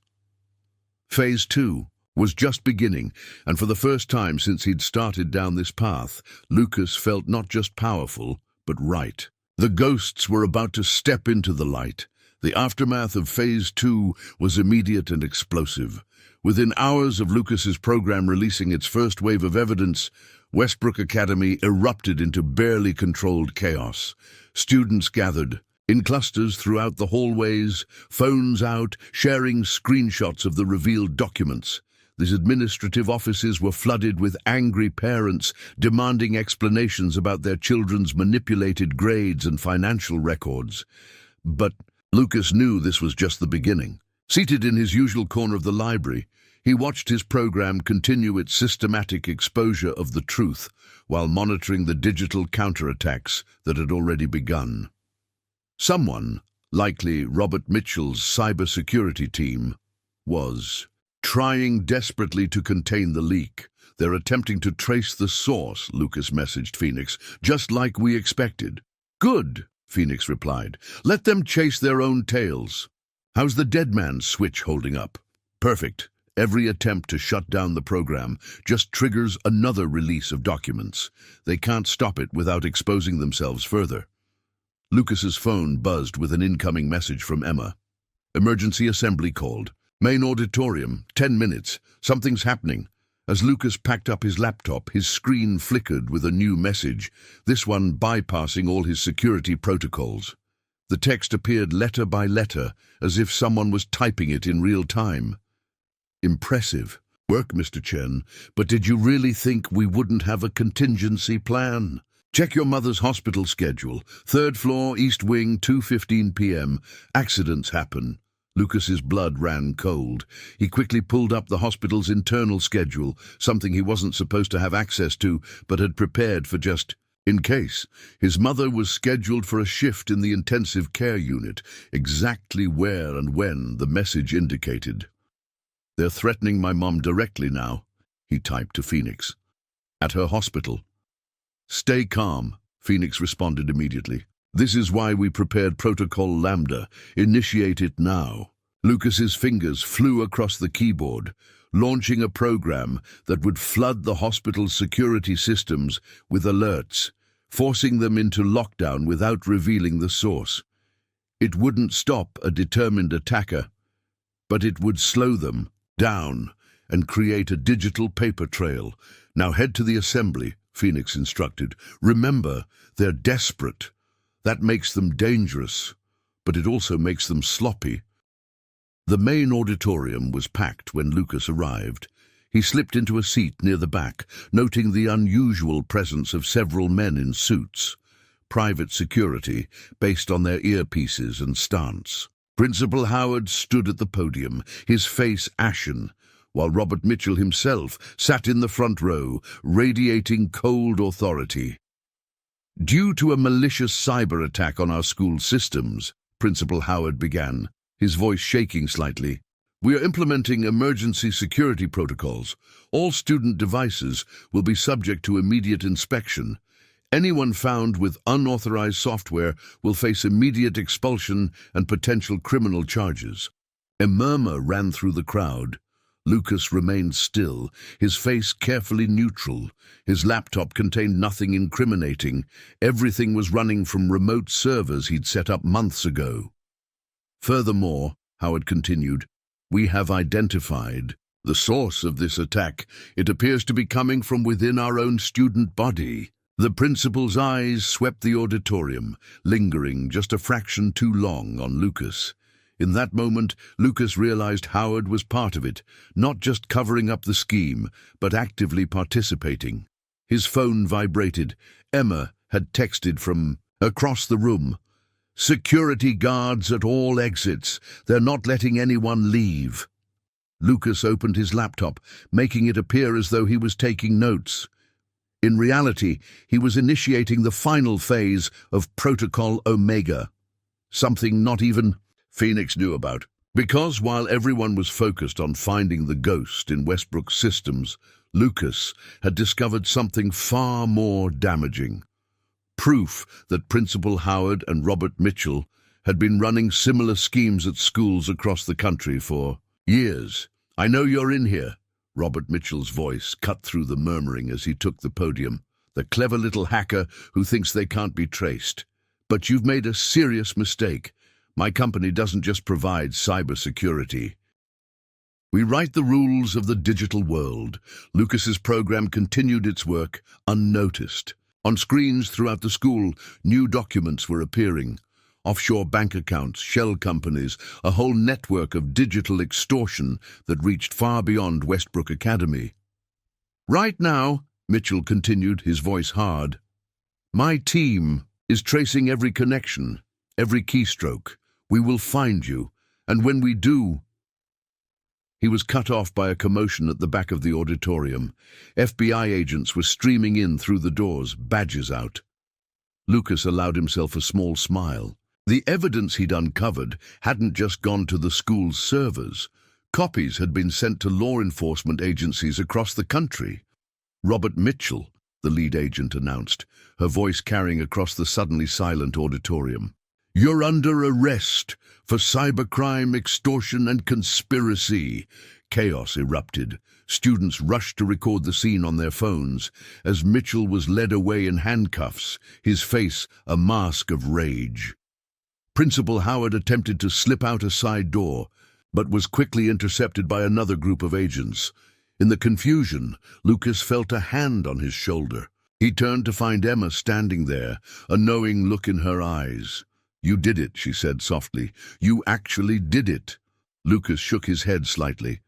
Phase 2 was just beginning, and for the first time since he'd started down this path, Lucas felt not just powerful, but right. The ghosts were about to step into the light. The aftermath of Phase 2 was immediate and explosive. Within hours of Lucas's program releasing its first wave of evidence, Westbrook Academy erupted into barely controlled chaos. Students gathered in clusters throughout the hallways, phones out, sharing screenshots of the revealed documents. These administrative offices were flooded with angry parents demanding explanations about their children's manipulated grades and financial records. But Lucas knew this was just the beginning. Seated in his usual corner of the library, he watched his program continue its systematic exposure of the truth while monitoring the digital counterattacks that had already begun. Someone, likely Robert Mitchell's cybersecurity team, was trying desperately to contain the leak. "They're attempting to trace the source," Lucas messaged Phoenix, "just like we expected." "Good," Phoenix replied. "Let them chase their own tails." "How's the dead man's switch holding up?" "Perfect. Every attempt to shut down the program just triggers another release of documents. They can't stop it without exposing themselves further." Lucas's phone buzzed with an incoming message from Emma. "Emergency assembly called. Main auditorium, 10 minutes. Something's happening." As Lucas packed up his laptop, his screen flickered with a new message, this one bypassing all his security protocols. The text appeared letter by letter, as if someone was typing it in real time. "Impressive work, Mr. Chen, but did you really think we wouldn't have a contingency plan? Check your mother's hospital schedule. 3rd floor, East Wing, 2:15 p.m. Accidents happen." Lucas's blood ran cold. He quickly pulled up the hospital's internal schedule, something he wasn't supposed to have access to, but had prepared for just in case. His mother was scheduled for a shift in the intensive care unit, exactly where and when the message indicated. "They're threatening my mom directly now," he typed to Phoenix. "At her hospital." "Stay calm," Phoenix responded immediately. "This is why we prepared Protocol Lambda. Initiate it now." Lucas's fingers flew across the keyboard, launching a program that would flood the hospital's security systems with alerts, forcing them into lockdown without revealing the source. It wouldn't stop a determined attacker, but it would slow them down and create a digital paper trail. "Now head to the assembly," Phoenix instructed. "Remember, they're desperate. That makes them dangerous, but it also makes them sloppy." The main auditorium was packed when Lucas arrived. He slipped into a seat near the back, noting the unusual presence of several men in suits. Private security, based on their earpieces and stance. Principal Howard stood at the podium, his face ashen, while Robert Mitchell himself sat in the front row, radiating cold authority. "Due to a malicious cyber attack on our school systems," Principal Howard began, his voice shaking slightly, "we are implementing emergency security protocols. All student devices will be subject to immediate inspection. Anyone found with unauthorized software will face immediate expulsion and potential criminal charges." A murmur ran through the crowd. Lucas remained still, his face carefully neutral. His laptop contained nothing incriminating. Everything was running from remote servers he'd set up months ago. "Furthermore," Howard continued, "we have identified the source of this attack. It appears to be coming from within our own student body." The principal's eyes swept the auditorium, lingering just a fraction too long on Lucas. In that moment, Lucas realized Howard was part of it, not just covering up the scheme, but actively participating. His phone vibrated. Emma had texted from across the room. Security guards at all exits. They're not letting anyone leave. Lucas opened his laptop, making it appear as though he was taking notes. In reality, he was initiating the final phase of Protocol Omega, something not even Phoenix knew about. Because while everyone was focused on finding the ghost in Westbrook's systems, Lucas had discovered something far more damaging. Proof that Principal Howard and Robert Mitchell had been running similar schemes at schools across the country for years. "I know you're in here," Robert Mitchell's voice cut through the murmuring as he took the podium. "The clever little hacker who thinks they can't be traced. But you've made a serious mistake. My company doesn't just provide cybersecurity. We write the rules of the digital world." Lucas's program continued its work unnoticed. On screens throughout the school, new documents were appearing. Offshore bank accounts, shell companies, a whole network of digital extortion that reached far beyond Westbrook Academy. "Right now," Mitchell continued, his voice hard, "my team is tracing every connection, every keystroke. We will find you, and when we do—" He was cut off by a commotion at the back of the auditorium. FBI agents were streaming in through the doors, badges out. Lucas allowed himself a small smile. The evidence he'd uncovered hadn't just gone to the school's servers. Copies had been sent to law enforcement agencies across the country. "Robert Mitchell," the lead agent announced, her voice carrying across the suddenly silent auditorium. "You're under arrest for cybercrime, extortion, and conspiracy." Chaos erupted. Students rushed to record the scene on their phones as Mitchell was led away in handcuffs, his face a mask of rage. Principal Howard attempted to slip out a side door, but was quickly intercepted by another group of agents. In the confusion, Lucas felt a hand on his shoulder. He turned to find Emma standing there, a knowing look in her eyes. "You did it," she said softly. "You actually did it." Lucas shook his head slightly.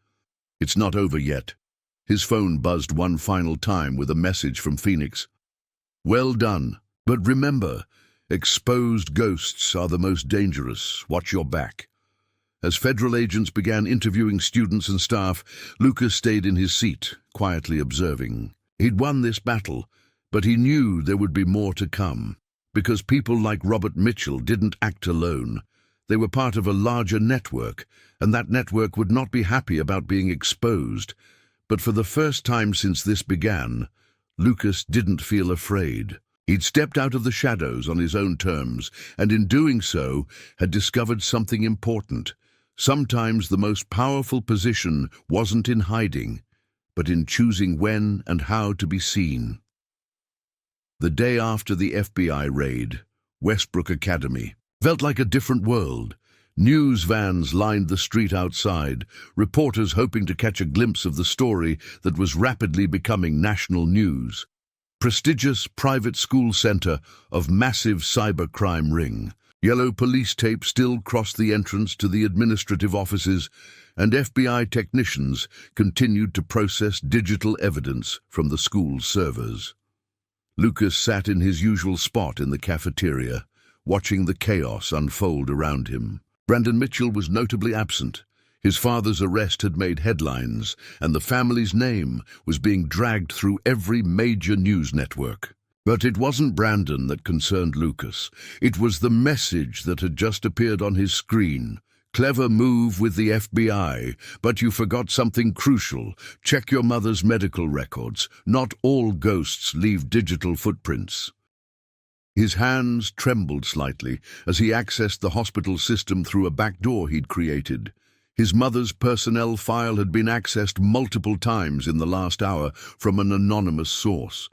"It's not over yet." His phone buzzed one final time with a message from Phoenix. "Well done. But remember, exposed ghosts are the most dangerous. Watch your back." As federal agents began interviewing students and staff, Lucas stayed in his seat, quietly observing. He'd won this battle, but he knew there would be more to come. Because people like Robert Mitchell didn't act alone. They were part of a larger network, and that network would not be happy about being exposed. But for the first time since this began, Lucas didn't feel afraid. He'd stepped out of the shadows on his own terms, and in doing so, had discovered something important. Sometimes the most powerful position wasn't in hiding, but in choosing when and how to be seen. The day after the FBI raid, Westbrook Academy felt like a different world. News vans lined the street outside, reporters hoping to catch a glimpse of the story that was rapidly becoming national news. Prestigious private school center of massive cybercrime ring. Yellow police tape still crossed the entrance to the administrative offices, and FBI technicians continued to process digital evidence from the school's servers. Lucas sat in his usual spot in the cafeteria, watching the chaos unfold around him. Brandon Mitchell was notably absent. His father's arrest had made headlines, and the family's name was being dragged through every major news network. But it wasn't Brandon that concerned Lucas. It was the message that had just appeared on his screen. "Clever move with the FBI, but you forgot something crucial. Check your mother's medical records. Not all ghosts leave digital footprints." His hands trembled slightly as he accessed the hospital system through a back door he'd created. His mother's personnel file had been accessed multiple times in the last hour from an anonymous source.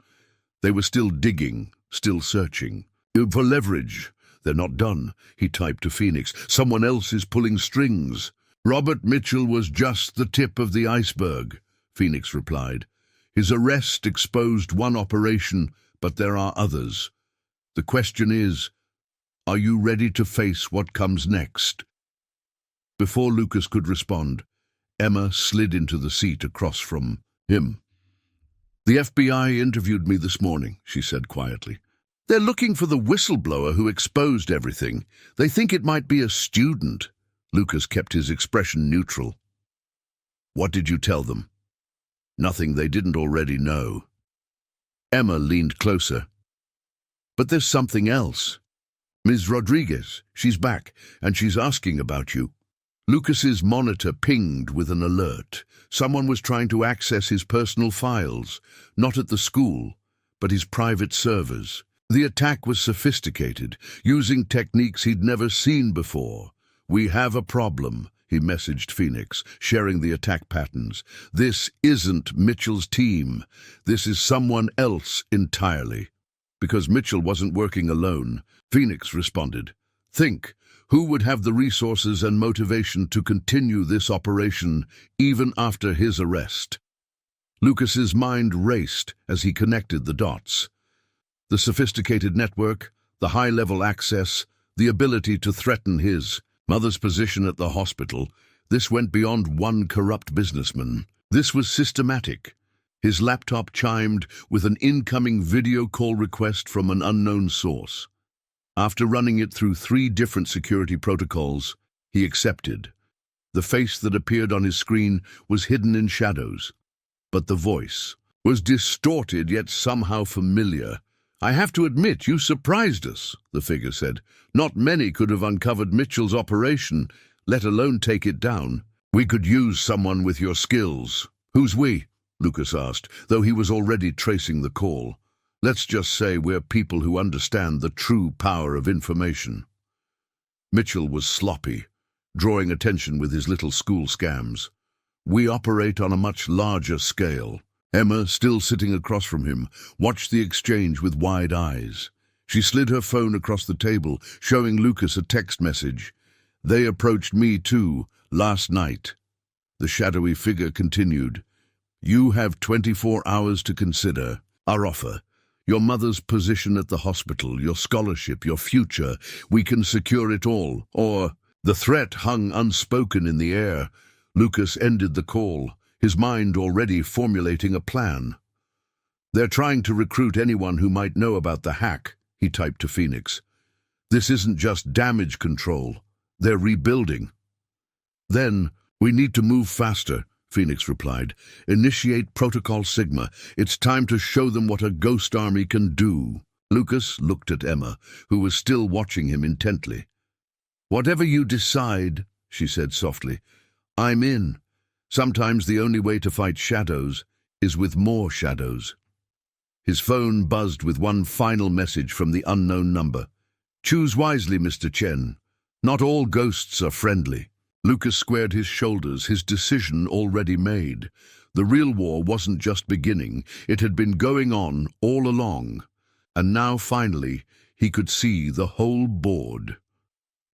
They were still digging, still searching. "For leverage. They're not done," he typed to Phoenix. "Someone else is pulling strings." "Robert Mitchell was just the tip of the iceberg," Phoenix replied. "His arrest exposed one operation, but there are others. The question is, are you ready to face what comes next?" Before Lucas could respond, Emma slid into the seat across from him. "The FBI interviewed me this morning," she said quietly. They're looking for the whistleblower who exposed everything. They think it might be a student. Lucas kept his expression neutral. What did you tell them? Nothing they didn't already know. Emma leaned closer. But there's something else. Ms. Rodriguez, she's back, and she's asking about you. Lucas's monitor pinged with an alert. Someone was trying to access his personal files, not at the school, but his private servers. The attack was sophisticated, using techniques he'd never seen before. We have a problem, he messaged Phoenix, sharing the attack patterns. This isn't Mitchell's team. This is someone else entirely. Because Mitchell wasn't working alone, Phoenix responded. Think, who would have the resources and motivation to continue this operation even after his arrest? Lucas's mind raced as he connected the dots. The sophisticated network, the high-level access, the ability to threaten his mother's position at the hospital. This went beyond one corrupt businessman. This was systematic. His laptop chimed with an incoming video call request from an unknown source. After running it through 3 different security protocols, he accepted. The face that appeared on his screen was hidden in shadows, but the voice was distorted yet somehow familiar. I have to admit, you surprised us, the figure said. Not many could have uncovered Mitchell's operation, let alone take it down. We could use someone with your skills. Who's we? Lucas asked, though he was already tracing the call. Let's just say we're people who understand the true power of information. Mitchell was sloppy, drawing attention with his little school scams. We operate on a much larger scale. Emma, still sitting across from him, watched the exchange with wide eyes. She slid her phone across the table, showing Lucas a text message. They approached me too, last night. The shadowy figure continued. You have 24 hours to consider our offer. Your mother's position at the hospital, your scholarship, your future. We can secure it all. Or the threat hung unspoken in the air. Lucas ended the call, his mind already formulating a plan. They're trying to recruit anyone who might know about the hack, he typed to Phoenix. This isn't just damage control. They're rebuilding. Then, we need to move faster, Phoenix replied. Initiate Protocol Sigma. It's time to show them what a ghost army can do. Lucas looked at Emma, who was still watching him intently. Whatever you decide, she said softly, I'm in. Sometimes the only way to fight shadows is with more shadows. His phone buzzed with one final message from the unknown number. Choose wisely, Mr. Chen. Not all ghosts are friendly. Lucas squared his shoulders, his decision already made. The real war wasn't just beginning, it had been going on all along. And now, finally, he could see the whole board.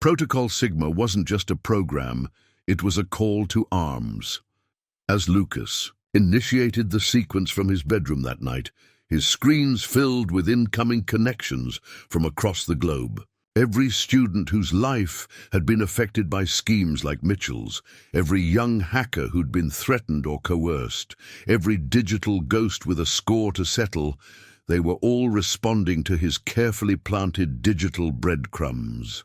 Protocol Sigma wasn't just a program, it was a call to arms. As Lucas initiated the sequence from his bedroom that night, his screens filled with incoming connections from across the globe. Every student whose life had been affected by schemes like Mitchell's, every young hacker who'd been threatened or coerced, every digital ghost with a score to settle, they were all responding to his carefully planted digital breadcrumbs.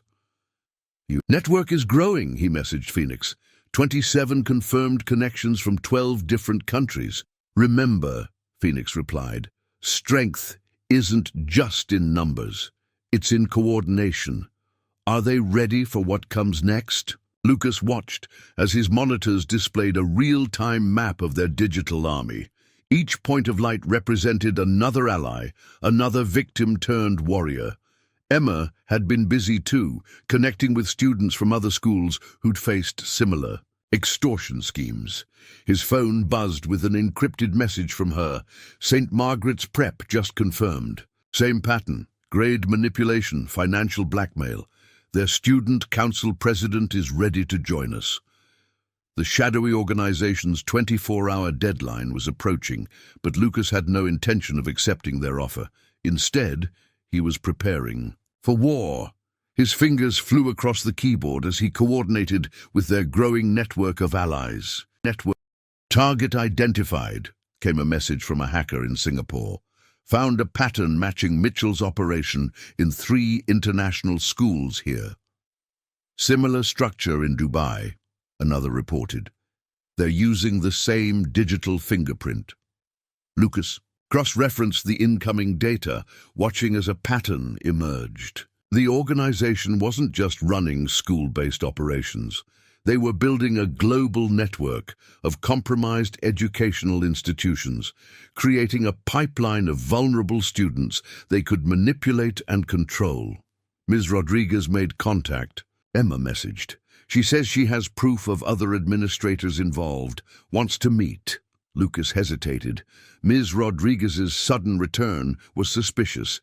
Network is growing, he messaged Phoenix. 27 confirmed connections from 12 different countries. Remember, Phoenix replied, strength isn't just in numbers. It's in coordination. Are they ready for what comes next? Lucas watched as his monitors displayed a real-time map of their digital army. Each point of light represented another ally, another victim-turned-warrior. Emma had been busy too, connecting with students from other schools who'd faced similar extortion schemes. His phone buzzed with an encrypted message from her. St. Margaret's Prep just confirmed. Same pattern. Grade manipulation, financial blackmail. Their student council president is ready to join us. The shadowy organization's 24-hour deadline was approaching, but Lucas had no intention of accepting their offer. Instead, he was preparing for war. His fingers flew across the keyboard as he coordinated with their growing network of allies. Target identified, came a message from a hacker in Singapore. found a pattern matching Mitchell's operation in 3 international schools here. Similar structure in Dubai, another reported. They're using the same digital fingerprint. Lucas cross-referenced the incoming data, watching as a pattern emerged. The organization wasn't just running school-based operations. They were building a global network of compromised educational institutions, creating a pipeline of vulnerable students they could manipulate and control. Ms. Rodriguez made contact. Emma messaged. She says she has proof of other administrators involved, wants to meet. Lucas hesitated. Ms. Rodriguez's sudden return was suspicious,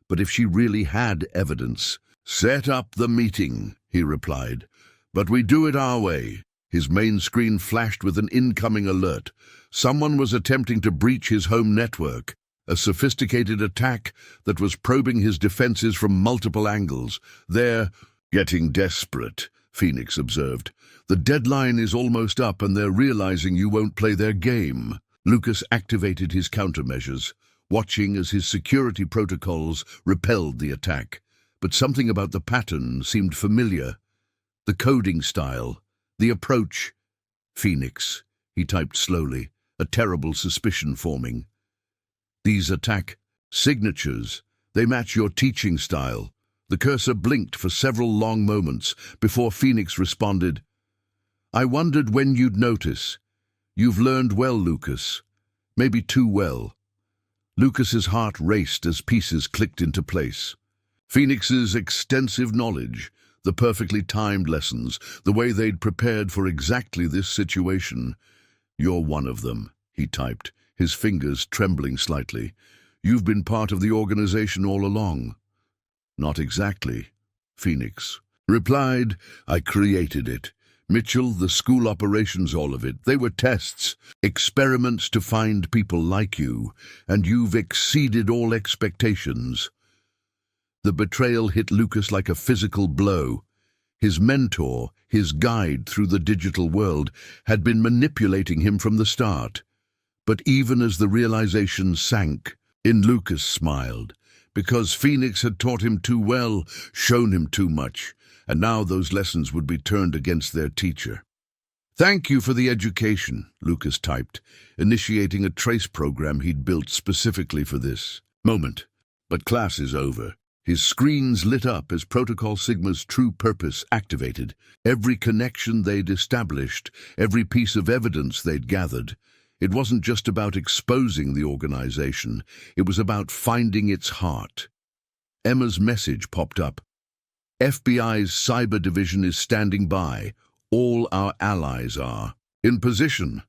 but if she really had evidence, "Set up the meeting," he replied. "But we do it our way." His main screen flashed with an incoming alert. Someone was attempting to breach his home network, a sophisticated attack that was probing his defenses from multiple angles. "They're getting desperate," Phoenix observed. "The deadline is almost up and they're realizing you won't play their game." Lucas activated his countermeasures, watching as his security protocols repelled the attack. But something about the pattern seemed familiar. The coding style, the approach. "Phoenix," he typed slowly, a terrible suspicion forming. "These attack signatures, they match your teaching style." The cursor blinked for several long moments before Phoenix responded. "I wondered when you'd notice. You've learned well, Lucas. Maybe too well." Lucas's heart raced as pieces clicked into place. Phoenix's extensive knowledge, the perfectly timed lessons, the way they'd prepared for exactly this situation. "You're one of them," he typed, his fingers trembling slightly. "You've been part of the organization all along." "Not exactly," Phoenix replied. "I created it. Mitchell, the school operations, all of it. They were tests, experiments to find people like you, and you've exceeded all expectations." The betrayal hit Lucas like a physical blow. His mentor, his guide through the digital world, had been manipulating him from the start. But even as the realization sank, Lucas smiled, because Phoenix had taught him too well, shown him too much, and now those lessons would be turned against their teacher. "Thank you for the education," Lucas typed, initiating a trace program he'd built specifically for this moment. But class is over. His screens lit up as Protocol Sigma's true purpose activated. Every connection they'd established, every piece of evidence they'd gathered. It wasn't just about exposing the organization, it was about finding its heart. Emma's message popped up. "FBI's cyber division is standing by. All our allies are. In position.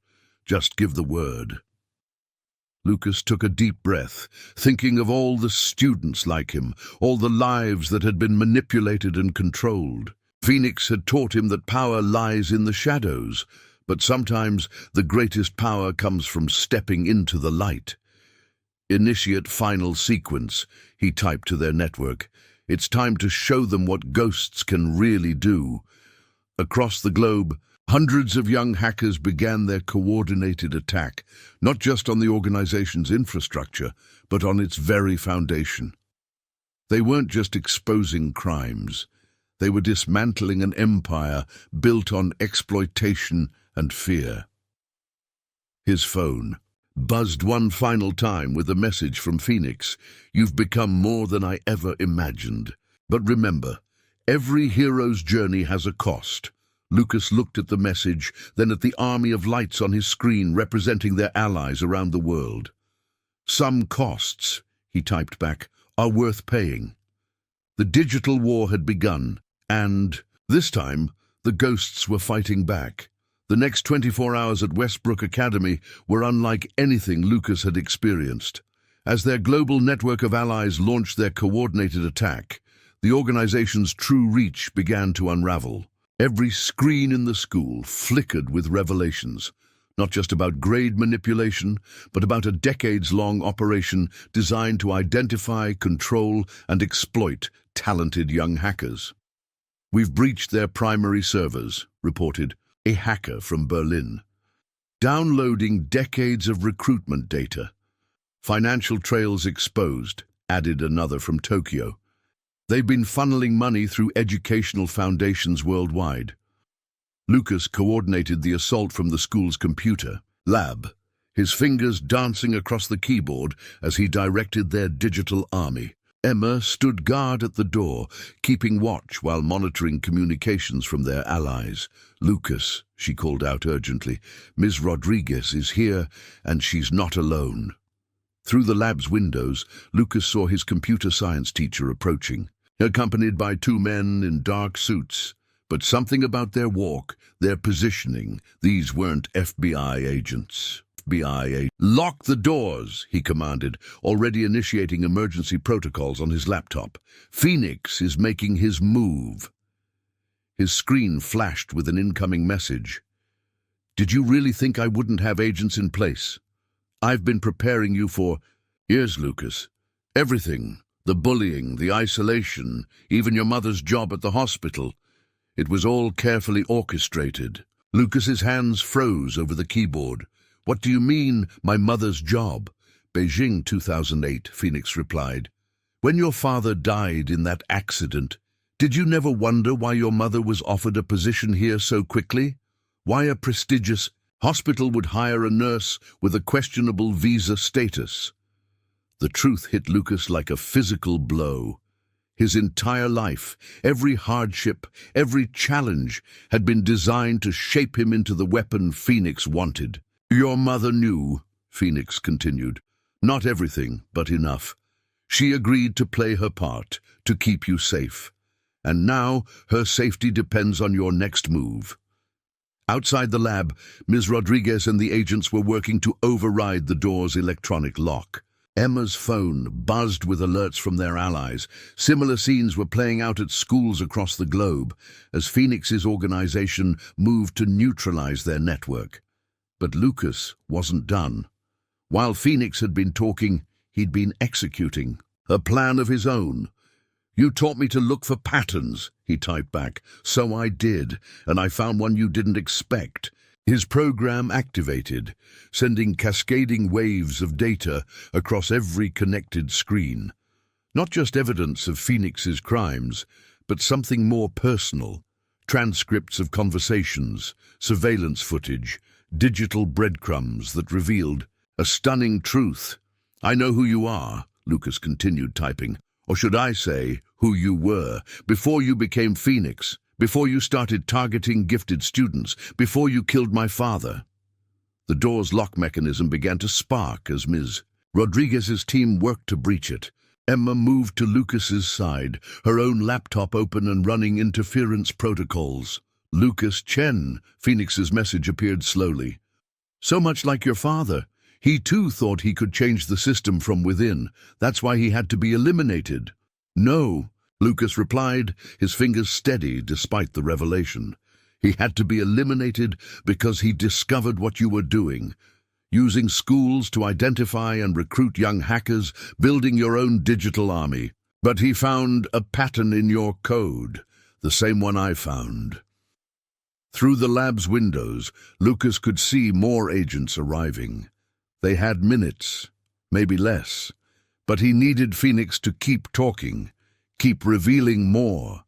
Just give the word." Lucas took a deep breath, thinking of all the students like him, all the lives that had been manipulated and controlled. Phoenix had taught him that power lies in the shadows, but sometimes the greatest power comes from stepping into the light. "Initiate final sequence," he typed to their network. "It's time to show them what ghosts can really do." Across the globe, hundreds of young hackers began their coordinated attack, not just on the organization's infrastructure, but on its very foundation. They weren't just exposing crimes. They were dismantling an empire built on exploitation and fear. His phone buzzed one final time with a message from Phoenix. "You've become more than I ever imagined. But remember, every hero's journey has a cost." Lucas looked at the message, then at the army of lights on his screen representing their allies around the world. "Some costs," he typed back, "are worth paying." The digital war had begun, and, this time, the ghosts were fighting back. The next 24 hours at Westbrook Academy were unlike anything Lucas had experienced. As their global network of allies launched their coordinated attack, the organization's true reach began to unravel. Every screen in the school flickered with revelations, not just about grade manipulation, but about a decades-long operation designed to identify, control, and exploit talented young hackers. "We've breached their primary servers," reported a hacker from Berlin, "downloading decades of recruitment data. Financial trails exposed, added another from Tokyo. They've been funneling money through educational foundations worldwide. Lucas coordinated the assault from the school's computer lab, his fingers dancing across the keyboard as he directed their digital army. Emma stood guard at the door, keeping watch while monitoring communications from their allies. "Lucas," she called out urgently, "Ms. Rodriguez is here, and she's not alone." Through the lab's windows, Lucas saw his computer science teacher approaching, accompanied by two men in dark suits. But something about their walk, their positioning, these weren't FBI agents. "Lock the doors," he commanded, already initiating emergency protocols on his laptop. "Phoenix is making his move." His screen flashed with an incoming message. "Did you really think I wouldn't have agents in place? I've been preparing you for years, Lucas. Everything, the bullying, the isolation, even your mother's job at the hospital. It was all carefully orchestrated." Lucas's hands froze over the keyboard. "What do you mean, my mother's job?" "Beijing 2008, Phoenix replied. "When your father died in that accident, did you never wonder why your mother was offered a position here so quickly? Why a prestigious hospital would hire a nurse with a questionable visa status?" The truth hit Lucas like a physical blow. His entire life, every hardship, every challenge had been designed to shape him into the weapon Phoenix wanted. "Your mother knew," Phoenix continued. "Not everything, but enough. She agreed to play her part, to keep you safe. And now her safety depends on your next move." Outside the lab, Ms. Rodriguez and the agents were working to override the door's electronic lock. Emma's phone buzzed with alerts from their allies. Similar scenes were playing out at schools across the globe as Phoenix's organization moved to neutralize their network. But Lucas wasn't done. While Phoenix had been talking, he'd been executing a plan of his own. "You taught me to look for patterns," he typed back. "So I did, and I found one you didn't expect." His program activated, sending cascading waves of data across every connected screen. Not just evidence of Phoenix's crimes, but something more personal. Transcripts of conversations, surveillance footage, digital breadcrumbs that revealed a stunning truth. "I know who you are," Lucas continued typing. "Or should I say, who you were, before you became Phoenix. Before you started targeting gifted students, before you killed my father." The door's lock mechanism began to spark as Ms. Rodriguez's team worked to breach it. Emma moved to Lucas's side, her own laptop open and running interference protocols. "Lucas Chen," Phoenix's message appeared slowly. "So much like your father. He too thought he could change the system from within. That's why he had to be eliminated." "No," Lucas replied, his fingers steady despite the revelation. "He had to be eliminated because he discovered what you were doing. Using schools to identify and recruit young hackers, building your own digital army. But he found a pattern in your code, the same one I found." Through the lab's windows, Lucas could see more agents arriving. They had minutes, maybe less, but he needed Phoenix to keep talking. Keep revealing more.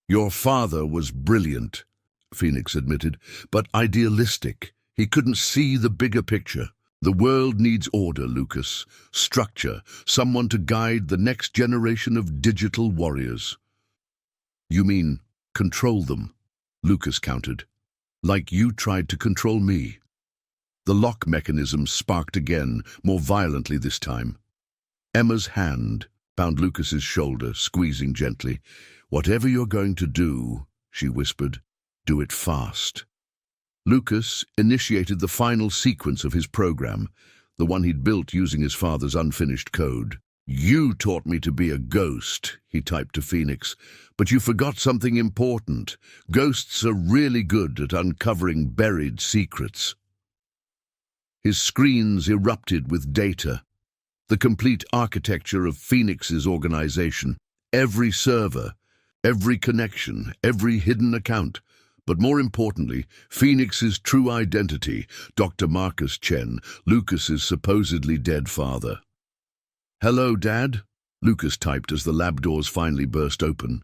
"Your father was brilliant," Phoenix admitted, "but idealistic. He couldn't see the bigger picture. The world needs order, Lucas. Structure, someone to guide the next generation of digital warriors." "You mean control them?" Lucas countered. "Like you tried to control me." The lock mechanism sparked again, more violently this time. Emma's hand found Lucas's shoulder, squeezing gently. "Whatever you're going to do," she whispered, "do it fast." Lucas initiated the final sequence of his program, the one he'd built using his father's unfinished code. "You taught me to be a ghost," he typed to Phoenix, "but you forgot something important. Ghosts are really good at uncovering buried secrets." His screens erupted with data. The complete architecture of Phoenix's organization, every server, every connection, every hidden account, But more importantly, Phoenix's true identity, Dr. Marcus Chen, Lucas's supposedly dead father. "Hello, Dad," Lucas typed as the lab doors finally burst open.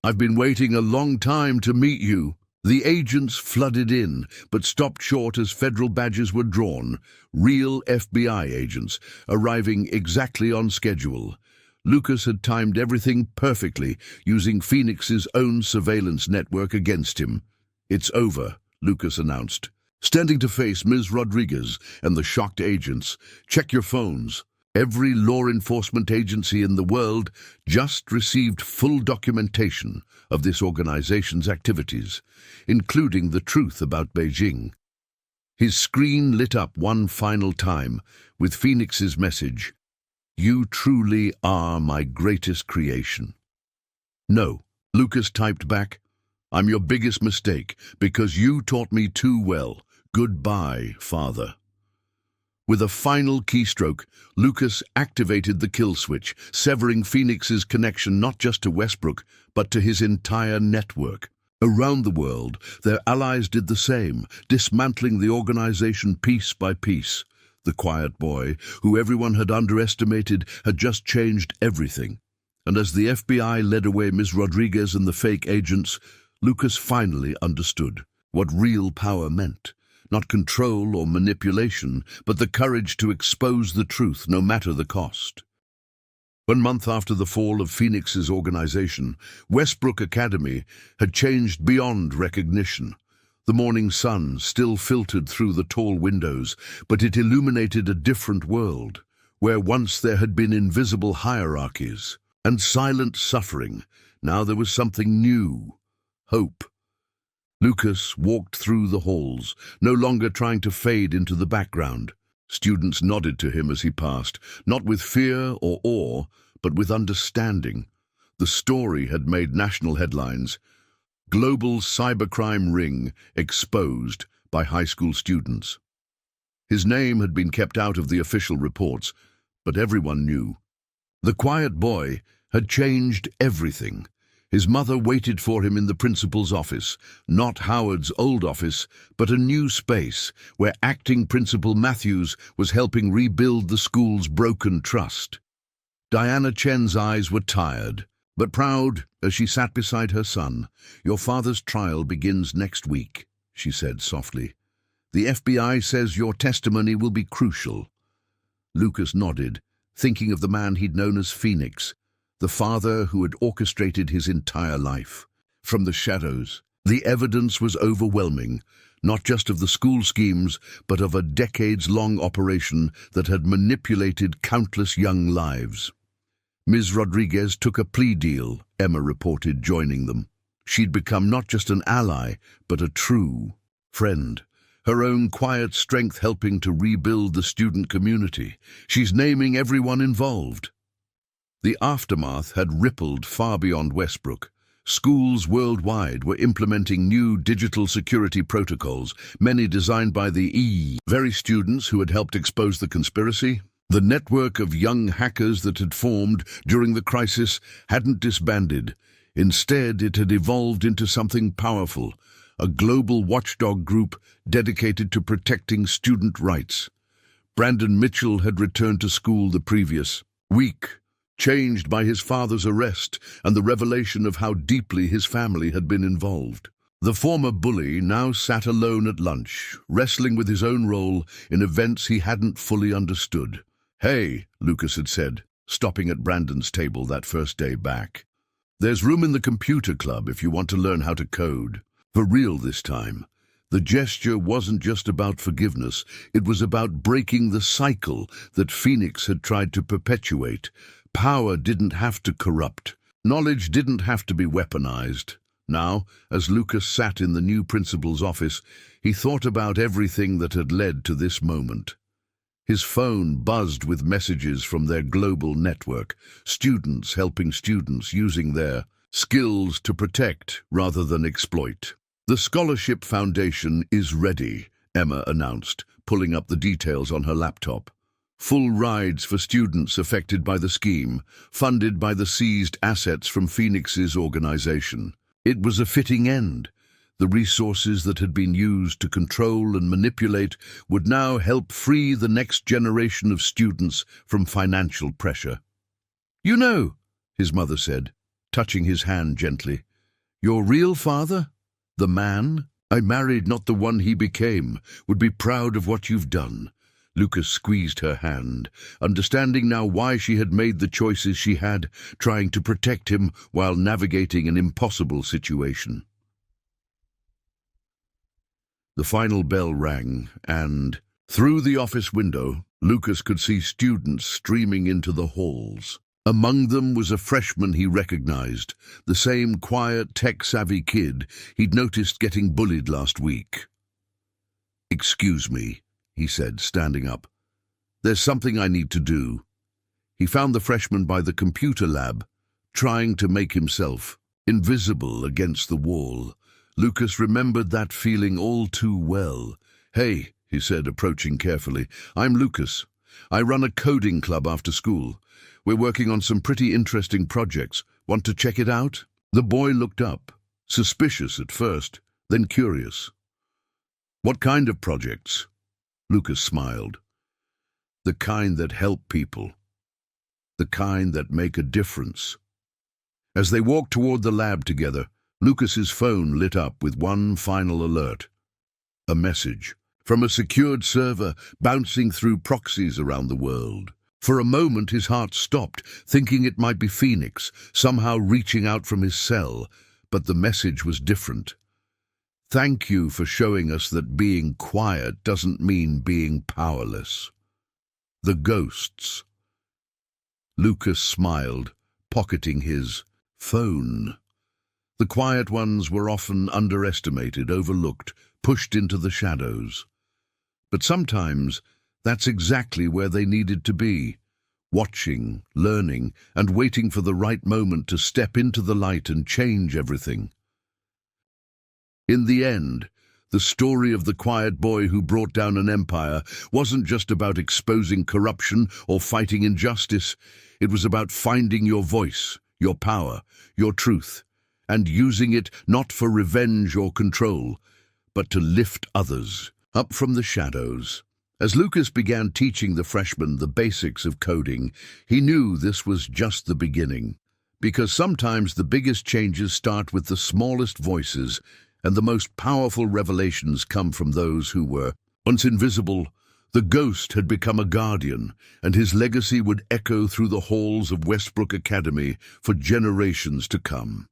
"I've been waiting a long time to meet you." The agents flooded in, but stopped short as federal badges were drawn, real FBI agents, arriving exactly on schedule. Lucas had timed everything perfectly, using Phoenix's own surveillance network against him. "It's over," Lucas announced. Standing to face Ms. Rodriguez and the shocked agents, "Check your phones." Every law enforcement agency in the world just received full documentation of this organization's activities, including the truth about Beijing. His screen lit up one final time with Phoenix's message, "You truly are my greatest creation." "No," Lucas typed back. "I'm your biggest mistake because you taught me too well. Goodbye, Father." With a final keystroke, Lucas activated the kill switch, severing Phoenix's connection not just to Westbrook, but to his entire network. Around the world, their allies did the same, dismantling the organization piece by piece. The quiet boy, who everyone had underestimated, had just changed everything. And as the FBI led away Ms. Rodriguez and the fake agents, Lucas finally understood what real power meant. Not control or manipulation, but the courage to expose the truth no matter the cost. 1 month after the fall of Phoenix's organization, Westbrook Academy had changed beyond recognition. The morning sun still filtered through the tall windows, but it illuminated a different world, where once there had been invisible hierarchies and silent suffering. Now there was something new, hope. Lucas walked through the halls, no longer trying to fade into the background. Students nodded to him as he passed, not with fear or awe, but with understanding. The story had made national headlines. Global cybercrime ring exposed by high school students. His name had been kept out of the official reports, but everyone knew. The quiet boy had changed everything. His mother waited for him in the principal's office, not Howard's old office, but a new space where acting principal Matthews was helping rebuild the school's broken trust. Diana Chen's eyes were tired, but proud as she sat beside her son. "Your father's trial begins next week," she said softly. "The FBI says your testimony will be crucial." Lucas nodded, thinking of the man he'd known as Phoenix, the father who had orchestrated his entire life. From the shadows, the evidence was overwhelming, not just of the school schemes, but of a decades-long operation that had manipulated countless young lives. Ms. Rodriguez took a plea deal, Emma reported, joining them. She'd become not just an ally, but a true friend. Her own quiet strength helping to rebuild the student community. She's naming everyone involved. The aftermath had rippled far beyond Westbrook. Schools worldwide were implementing new digital security protocols, many designed by the very students who had helped expose the conspiracy. The network of young hackers that had formed during the crisis hadn't disbanded. Instead, it had evolved into something powerful, a global watchdog group dedicated to protecting student rights. Brandon Mitchell had returned to school the previous week, changed by his father's arrest and the revelation of how deeply his family had been involved. The former bully now sat alone at lunch, wrestling with his own role in events he hadn't fully understood. "Hey," Lucas had said, stopping at Brandon's table that first day back. "There's room in the computer club if you want to learn how to code." For real this time. The gesture wasn't just about forgiveness, it was about breaking the cycle that Phoenix had tried to perpetuate. Power didn't have to corrupt. Knowledge didn't have to be weaponized. Now, as Lucas sat in the new principal's office, he thought about everything that had led to this moment. His phone buzzed with messages from their global network, students helping students using their skills to protect rather than exploit. "The Scholarship Foundation is ready," Emma announced, pulling up the details on her laptop. Full rides for students affected by the scheme, funded by the seized assets from Phoenix's organization. It was a fitting end. The resources that had been used to control and manipulate would now help free the next generation of students from financial pressure. "You know," his mother said, touching his hand gently, "your real father, the man I married, not the one he became, would be proud of what you've done." Lucas squeezed her hand, understanding now why she had made the choices she had, trying to protect him while navigating an impossible situation. The final bell rang, and, through the office window, Lucas could see students streaming into the halls. Among them was a freshman he recognized, the same quiet, tech-savvy kid he'd noticed getting bullied last week. "Excuse me," he said, standing up. "There's something I need to do." He found the freshman by the computer lab, trying to make himself invisible against the wall. Lucas remembered that feeling all too well. "Hey," he said, approaching carefully, "I'm Lucas. I run a coding club after school. We're working on some pretty interesting projects. Want to check it out?" The boy looked up, suspicious at first, then curious. "What kind of projects?" Lucas smiled. "The kind that help people. The kind that make a difference." As they walked toward the lab together, Lucas's phone lit up with one final alert. A message from a secured server bouncing through proxies around the world. For a moment his heart stopped, thinking it might be Phoenix, somehow reaching out from his cell, but the message was different. "Thank you for showing us that being quiet doesn't mean being powerless." The ghosts. Lucas smiled, pocketing his phone. The quiet ones were often underestimated, overlooked, pushed into the shadows. But sometimes that's exactly where they needed to be, watching, learning, and waiting for the right moment to step into the light and change everything. In the end, the story of the quiet boy who brought down an empire wasn't just about exposing corruption or fighting injustice. It was about finding your voice, your power, your truth, and using it not for revenge or control, but to lift others up from the shadows. As Lucas began teaching the freshmen the basics of coding, he knew this was just the beginning, because sometimes the biggest changes start with the smallest voices, and the most powerful revelations come from those who were once invisible. The ghost had become a guardian, and his legacy would echo through the halls of Westbrook Academy for generations to come.